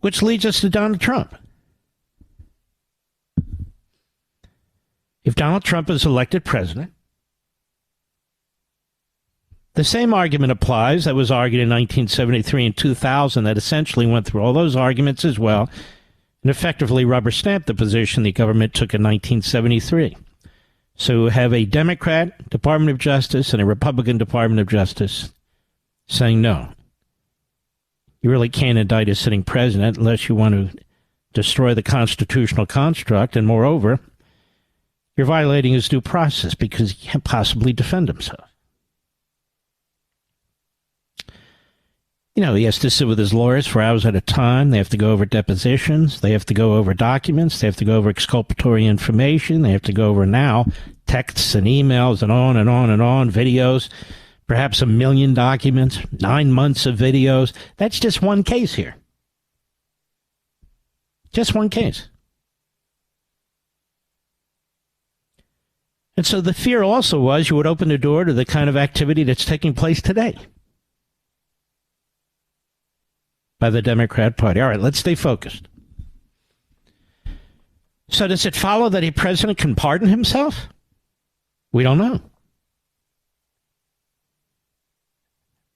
Which leads us to Donald Trump. If Donald Trump is elected president, the same argument applies that was argued in 1973 and 2000 that essentially went through all those arguments as well and effectively rubber-stamped the position the government took in 1973. So have a Democrat Department of Justice and a Republican Department of Justice saying no. You really can't indict a sitting president unless you want to destroy the constitutional construct, and moreover, you're violating his due process because he can't possibly defend himself. You know, he has to sit with his lawyers for hours at a time. They have to go over depositions. They have to go over documents. They have to go over exculpatory information. They have to go over now texts and emails and on and on and on, videos, perhaps 1 million documents, 9 months of videos. That's just one case here. Just one case. And so the fear also was you would open the door to the kind of activity that's taking place today by the Democrat Party. All right, let's stay focused. So does it follow that a president can pardon himself? We don't know.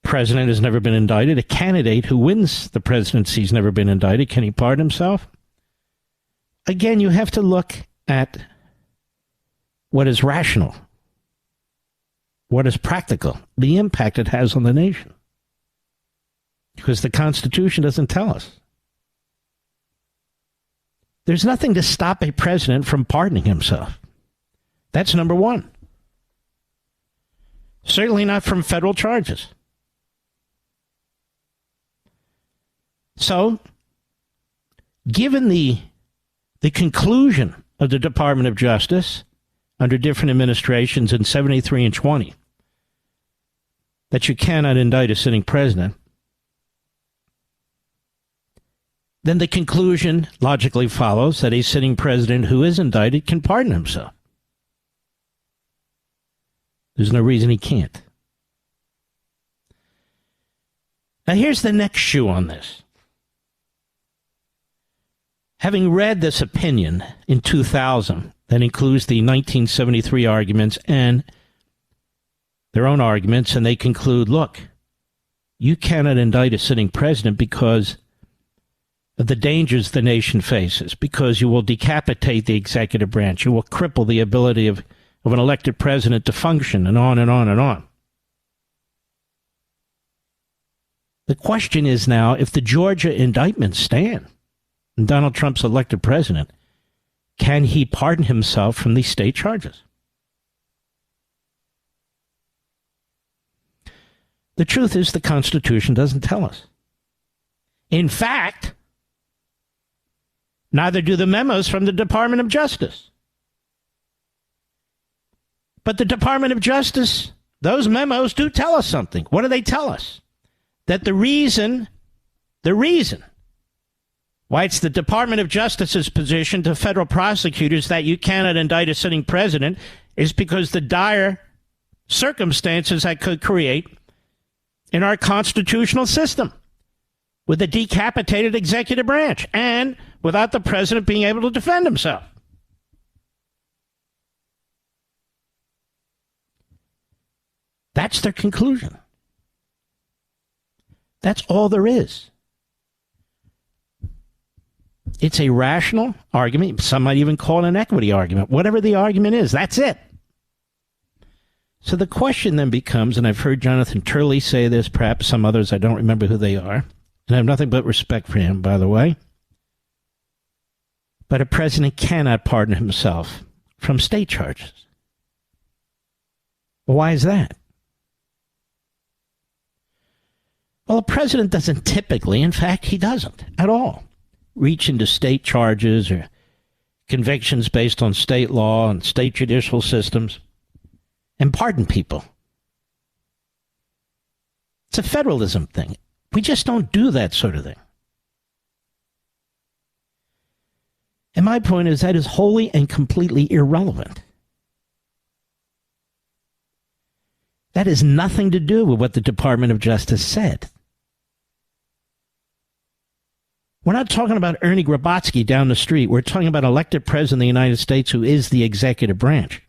President has never been indicted. A candidate who wins the presidency has never been indicted. Can he pardon himself? Again, you have to look at what is rational, what is practical, the impact it has on the nation. Because the Constitution doesn't tell us. There's nothing to stop a president from pardoning himself. That's number one. Certainly not from federal charges. So, given the conclusion of the Department of Justice under different administrations in 73 and 20, that you cannot indict a sitting president, then the conclusion logically follows that a sitting president who is indicted can pardon himself. There's no reason he can't. Now here's the next shoe on this. Having read this opinion in 2000 that includes the 1973 arguments and their own arguments, and they conclude, look, you cannot indict a sitting president because of the dangers the nation faces, because you will decapitate the executive branch, you will cripple the ability of of an elected president to function, and on and on and on. The question is now, if the Georgia indictments stand and Donald Trump's elected president, can he pardon himself from these state charges? The truth is, the Constitution doesn't tell us. In fact, neither do the memos from the Department of Justice. But the Department of Justice, those memos do tell us something. What do they tell us? That the reason why it's the Department of Justice's position to federal prosecutors that you cannot indict a sitting president is because the dire circumstances that could create in our constitutional system with a decapitated executive branch and without the president being able to defend himself. That's their conclusion. That's all there is. It's a rational argument. Some might even call it an equity argument. Whatever the argument is, that's it. So the question then becomes, and I've heard Jonathan Turley say this, perhaps some others, I don't remember who they are, and I have nothing but respect for him, by the way. But a president cannot pardon himself from state charges. Well, why is that? Well, a president doesn't typically, in fact, he doesn't at all, reach into state charges or convictions based on state law and state judicial systems and pardon people. It's a federalism thing. We just don't do that sort of thing. And my point is that is wholly and completely irrelevant. That has nothing to do with what the Department of Justice said. We're not talking about Ernie Grabotsky down the street. We're talking about elected president of the United States who is the executive branch.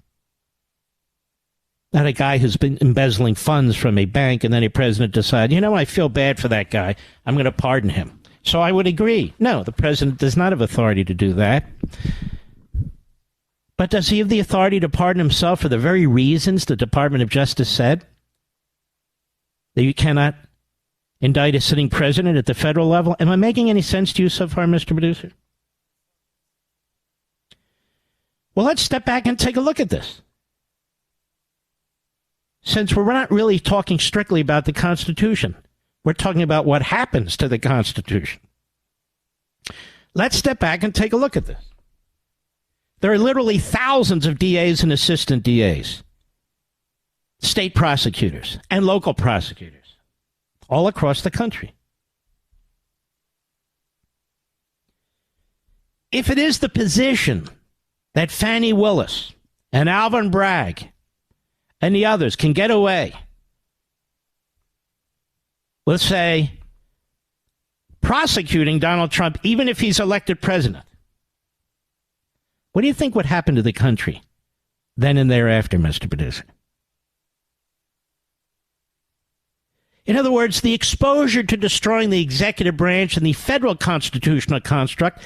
Not a guy who's been embezzling funds from a bank and then a president decided, I feel bad for that guy. I'm going to pardon him. So I would agree. No, the president does not have authority to do that. But does he have the authority to pardon himself for the very reasons the Department of Justice said? That you cannot indict a sitting president at the federal level? Am I making any sense to you so far, Mr. Producer? Well, let's step back and take a look at this. Since we're not really talking strictly about the Constitution, we're talking about what happens to the Constitution. Let's step back and take a look at this. There are literally thousands of DAs and assistant DAs, state prosecutors, and local prosecutors all across the country. If it is the position that Fani Willis and Alvin Bragg and the others can get away, let's say, prosecuting Donald Trump, even if he's elected president, what do you think would happen to the country then and thereafter, Mr. Producer? In other words, the exposure to destroying the executive branch and the federal constitutional construct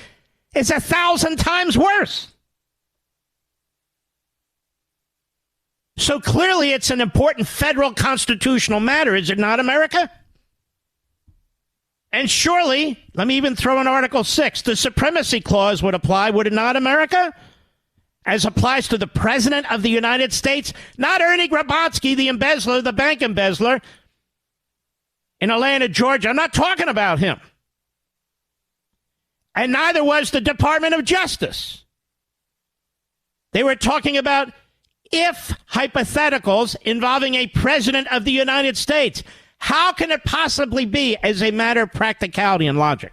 is 1,000 times worse. So clearly it's an important federal constitutional matter, is it not, America? And surely, let me even throw in Article 6, the Supremacy Clause would apply, would it not, America? As applies to the President of the United States, not Ernie Grabotsky, the embezzler, the bank embezzler in Atlanta, Georgia. I'm not talking about him. And neither was the Department of Justice. They were talking about if hypotheticals involving a President of the United States. How can it possibly be, as a matter of practicality and logic,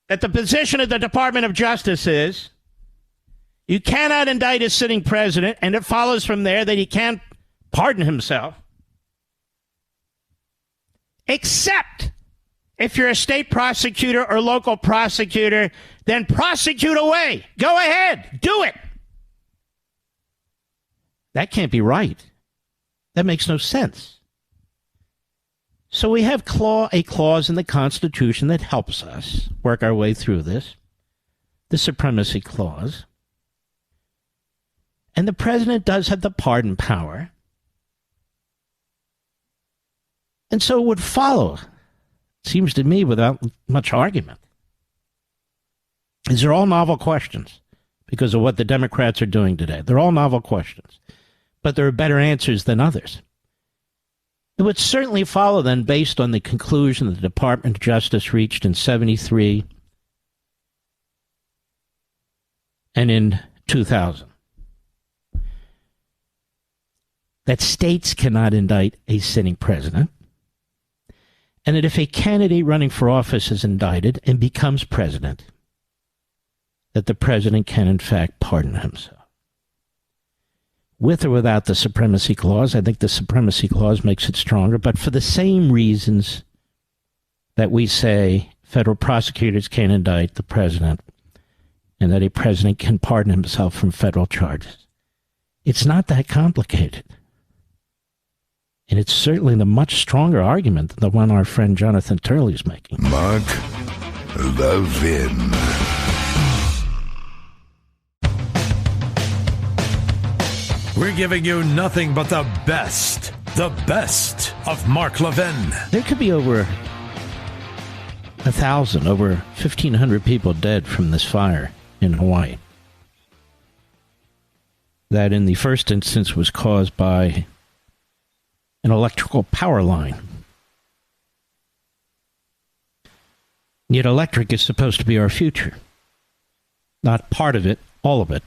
that the position of the Department of Justice is you cannot indict a sitting president, and it follows from there that he can't pardon himself, except if you're a state prosecutor or local prosecutor, then prosecute away. Go ahead. Do it. That can't be right. That makes no sense. So we have a clause in the Constitution that helps us work our way through this, the Supremacy Clause. And the president does have the pardon power. And so it would follow, it seems to me, without much argument. These are all novel questions because of what the Democrats are doing today. They're all novel questions. But there are better answers than others. It would certainly follow then, based on the conclusion that the Department of Justice reached in 73 and in 2000, that states cannot indict a sitting president, and that if a candidate running for office is indicted and becomes president, that the president can in fact pardon himself. With or without the Supremacy Clause, I think the Supremacy Clause makes it stronger, but for the same reasons that we say federal prosecutors can't indict the president and that a president can pardon himself from federal charges. It's not that complicated. And it's certainly the much stronger argument than the one our friend Jonathan Turley is making. Mark Levin. We're giving you nothing but the best of Mark Levin. There could be over 1,000, over 1,500 people dead from this fire in Hawaii. That in the first instance was caused by an electrical power line. Yet electric is supposed to be our future. Not part of it, all of it.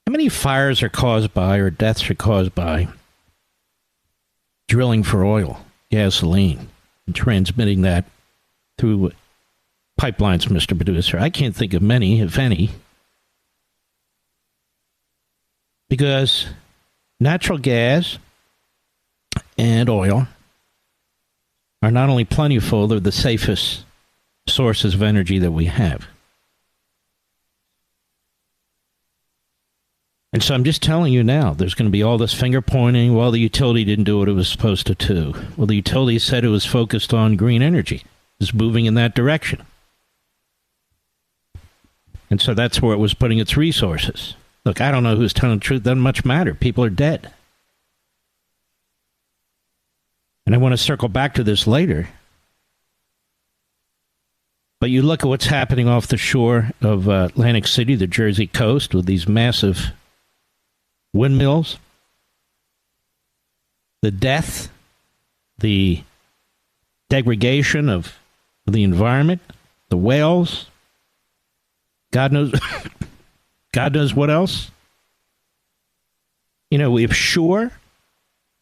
How many fires are caused by, or deaths are caused by, drilling for oil, gasoline, and transmitting that through pipelines, Mr. Producer? I can't think of many, if any. Because natural gas and oil are not only plentiful, they're the safest sources of energy that we have. And so I'm just telling you now, there's going to be all this finger pointing. Well, the utility didn't do what it was supposed to do. Well, the utility said it was focused on green energy. It's moving in that direction. And so that's where it was putting its resources. Look, I don't know who's telling the truth. It doesn't much matter. People are dead. And I want to circle back to this later. But you look at what's happening off the shore of Atlantic City, the Jersey coast, with these massive windmills, the death, the degradation of the environment, the whales, God knows what else. You know, we have sure,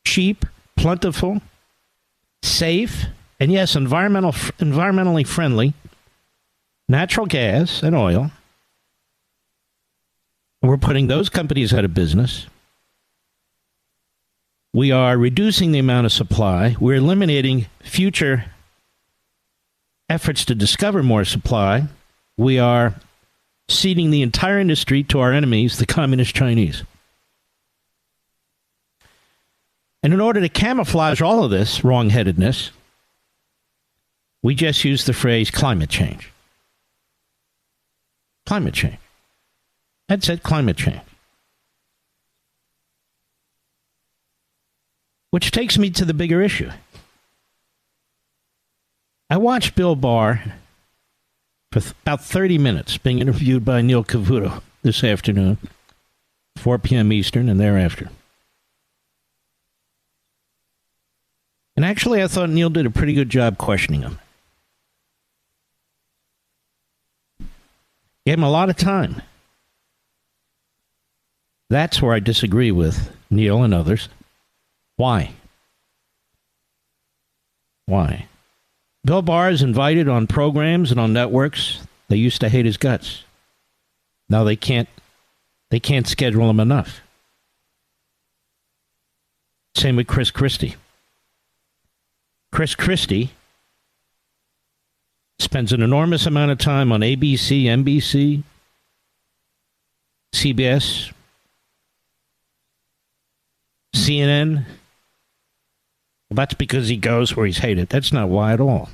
cheap, plentiful, safe, and yes, environmentally friendly natural gas and oil. We're putting those companies out of business. We are reducing the amount of supply. We're eliminating future efforts to discover more supply. We are ceding the entire industry to our enemies, the communist Chinese. And in order to camouflage all of this wrongheadedness, we just use the phrase climate change. Climate change. That's it, climate change. Which takes me to the bigger issue. I watched Bill Barr for about 30 minutes being interviewed by Neil Cavuto this afternoon, 4 p.m. Eastern and thereafter. And actually, I thought Neil did a pretty good job questioning him. Gave him a lot of time. That's where I disagree with Neil and others. Why? Why? Bill Barr is invited on programs and on networks. They used to hate his guts. Now they can't schedule him enough. Same with Chris Christie. Chris Christie spends an enormous amount of time on ABC, NBC, CBS, CNN. Well, that's because he goes where he's hated. That's not why at all.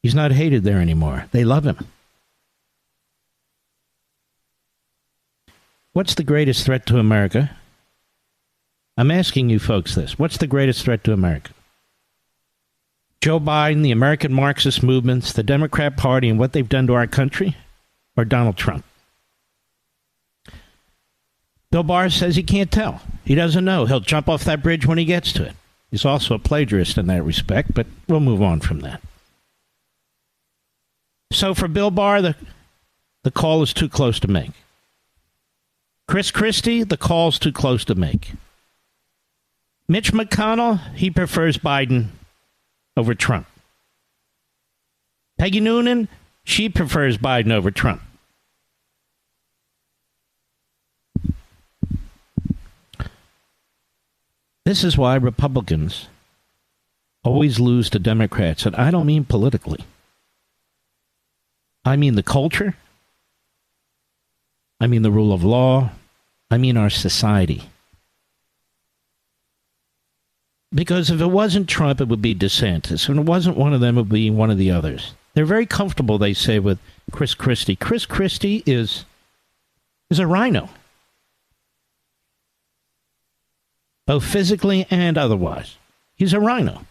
He's not hated there anymore. They love him. What's the greatest threat to America? I'm asking you folks this. What's the greatest threat to America? Joe Biden, the American Marxist movements, the Democrat Party, and what they've done to our country? Or Donald Trump? Bill Barr says he can't tell. He doesn't know. He'll jump off that bridge when he gets to it. He's also a plagiarist in that respect, but we'll move on from that. So for Bill Barr, the call is too close to make. Chris Christie, the call's too close to make. Mitch McConnell, he prefers Biden over Trump. Peggy Noonan, she prefers Biden over Trump. This is why Republicans always lose to Democrats, and I don't mean politically. I mean the culture. I mean the rule of law. I mean our society. Because if it wasn't Trump, it would be DeSantis. And it wasn't one of them, it would be one of the others. They're very comfortable, they say, with Chris Christie. Chris Christie is a rhino. Both physically and otherwise. He's a rhino.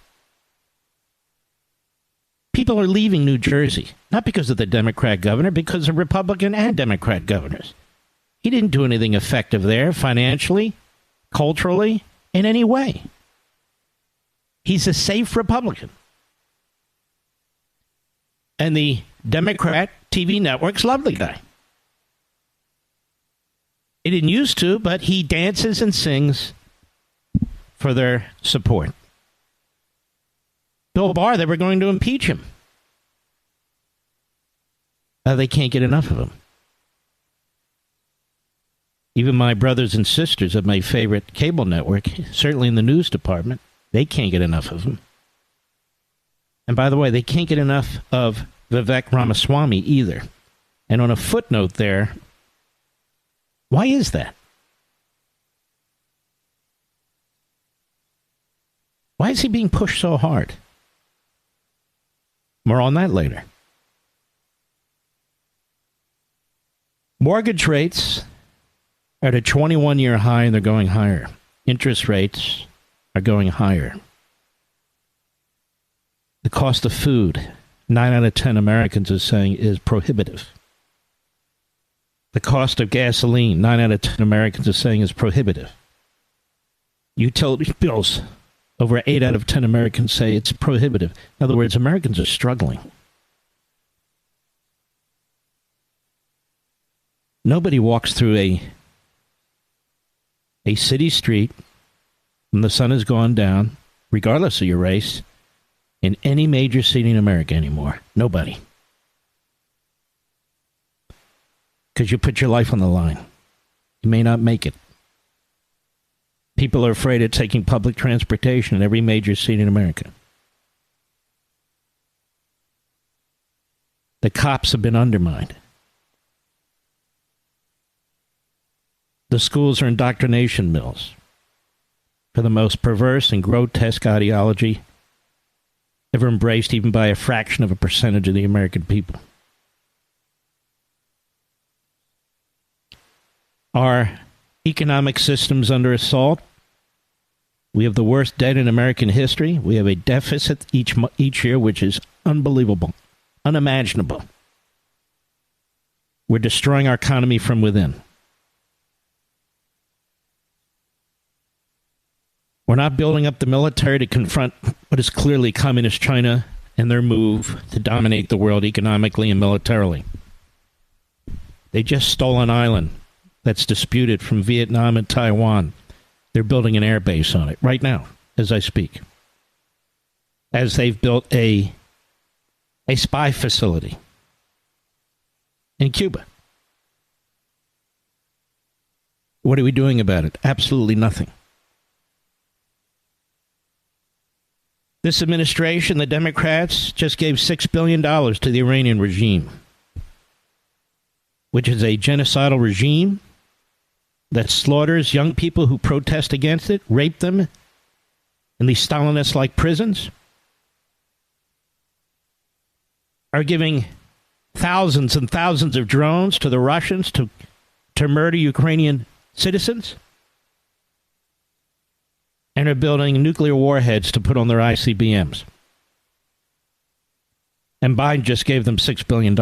People are leaving New Jersey, not because of the Democrat governor, because of Republican and Democrat governors. He didn't do anything effective there, financially, culturally, in any way. He's a safe Republican. And the Democrat TV networks love the guy. He didn't used to, but he dances and sings for their support. Bill Barr, they were going to impeach him. They can't get enough of him. Even my brothers and sisters of my favorite cable network, certainly in the news department, they can't get enough of him. And by the way, they can't get enough of Vivek Ramaswamy either. And on a footnote there, why is that? Why is he being pushed so hard? More on that later. Mortgage rates are at a 21-year high, and they're going higher. Interest rates are going higher. The cost of food, 9 out of 10 Americans are saying, is prohibitive. The cost of gasoline, 9 out of 10 Americans are saying, is prohibitive. Utility bills, over 8 out of 10 Americans say it's prohibitive. In other words, Americans are struggling. Nobody walks through a city street when the sun has gone down, regardless of your race, in any major city in America anymore. Nobody. Because you put your life on the line. You may not make it. People are afraid of taking public transportation in every major city in America. The cops have been undermined. The schools are indoctrination mills for the most perverse and grotesque ideology ever embraced even by a fraction of a percentage of the American people. Our economic system's under assault. We have the worst debt in American history. We have a deficit each year, which is unbelievable, unimaginable. We're destroying our economy from within. We're not building up the military to confront what is clearly communist China and their move to dominate the world economically and militarily. They just stole an island that's disputed from Vietnam and Taiwan. They're building an air base on it right now, as I speak. As they've built a spy facility in Cuba. What are we doing about it? Absolutely nothing. This administration, the Democrats, just gave $6 billion to the Iranian regime, which is a genocidal regime that slaughters young people who protest against it, rape them in these Stalinist-like prisons, are giving thousands and thousands of drones to the Russians to to murder Ukrainian citizens and are building nuclear warheads to put on their ICBMs. And Biden just gave them $6 billion.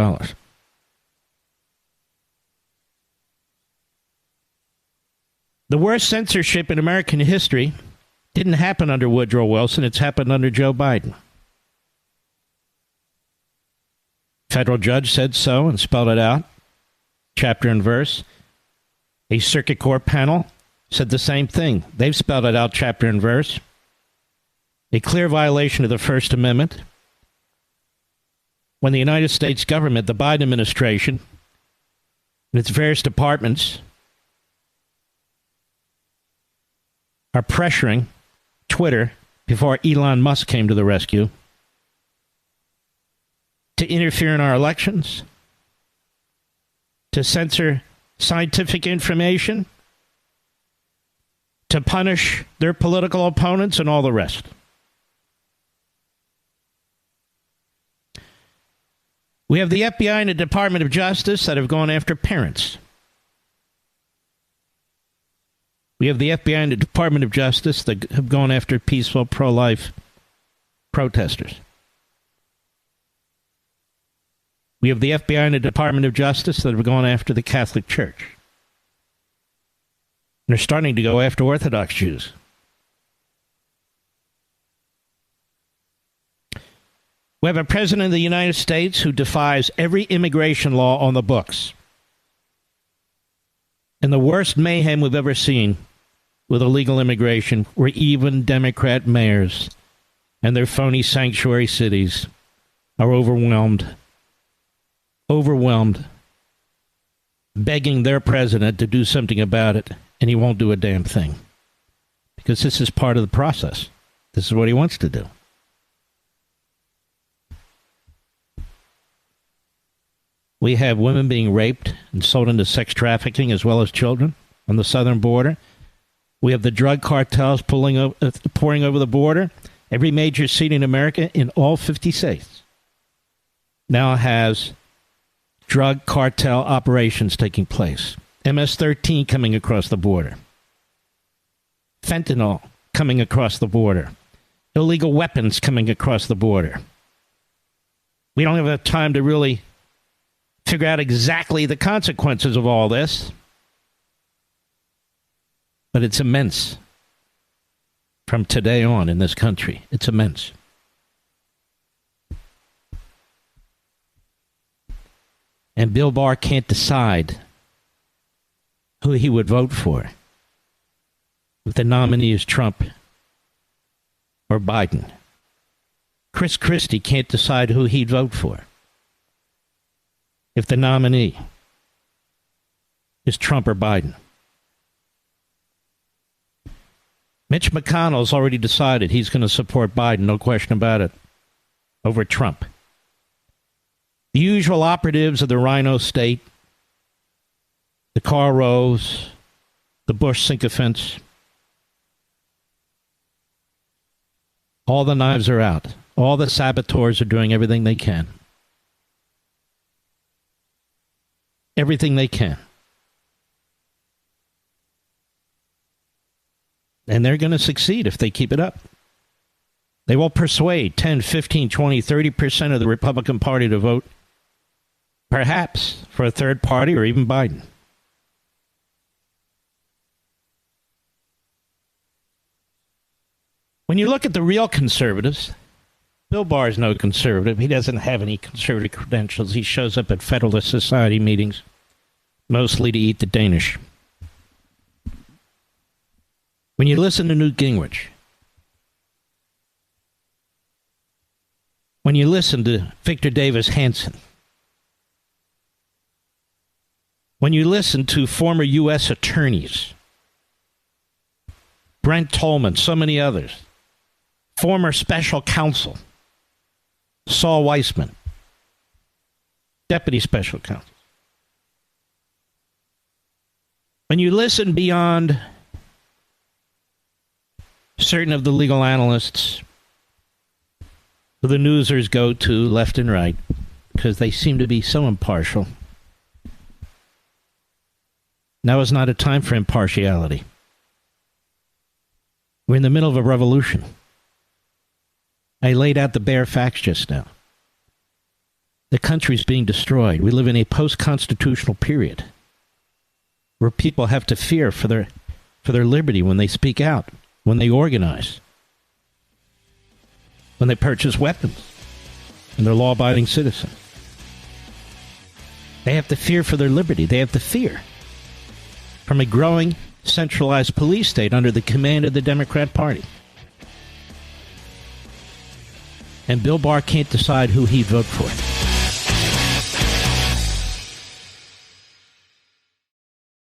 The worst censorship in American history didn't happen under Woodrow Wilson. It's happened under Joe Biden. Federal judge said so and spelled it out, chapter and verse. A circuit court panel said the same thing. They've spelled it out, chapter and verse. A clear violation of the First Amendment. When the United States government, the Biden administration, and its various departments are pressuring Twitter, before Elon Musk came to the rescue, to interfere in our elections, to censor scientific information, to punish their political opponents, and all the rest. We have the FBI and the Department of Justice that have gone after parents. We have the FBI and the Department of Justice that have gone after peaceful pro-life protesters. We have the FBI and the Department of Justice that have gone after the Catholic Church. And they're starting to go after Orthodox Jews. We have a president of the United States who defies every immigration law on the books. And the worst mayhem we've ever seen with illegal immigration, where even Democrat mayors and their phony sanctuary cities are overwhelmed, begging their president to do something about it, and he won't do a damn thing. Because this is part of the process. This is what he wants to do. We have women being raped and sold into sex trafficking, as well as children, on the southern border. We have the drug cartels pouring over the border. Every major city in America, in all 50 states, now has drug cartel operations taking place. MS-13 coming across the border. Fentanyl coming across the border. Illegal weapons coming across the border. We don't have enough time to really figure out exactly the consequences of all this. But it's immense. From today on in this country, it's immense. And Bill Barr can't decide who he would vote for if the nominee is Trump or Biden. Chris Christie can't decide who he'd vote for if the nominee is Trump or Biden. Mitch McConnell's already decided he's going to support Biden, no question about it, over Trump. The usual operatives of the Rhino State, the Karl Rove, the Bush sycophants, all the knives are out. All the saboteurs are doing everything they can. Everything they can. And they're going to succeed if they keep it up. They will persuade 10, 15, 20, 30% of the Republican Party to vote, perhaps, for a third party or even Biden. When you look at the real conservatives, Bill Barr is no conservative. He doesn't have any conservative credentials. He shows up at Federalist Society meetings, mostly to eat the Danish. When you listen to Newt Gingrich, when you listen to Victor Davis Hanson, when you listen to former U.S. attorneys, Brent Tolman, so many others, former special counsel, Saul Weissman, deputy special counsel. When you listen beyond certain of the legal analysts who the newsers go to left and right because they seem to be so impartial, Now is not a time for impartiality. We're in the middle of a revolution. I laid out the bare facts just now. The country's being destroyed. We live in a post-constitutional period where people have to fear for their liberty when they speak out, when they organize, when they purchase weapons, and they're law-abiding citizens. They have to fear for their liberty. They have to fear from a growing centralized police state under the command of the Democrat Party. And Bill Barr can't decide who he'd vote for.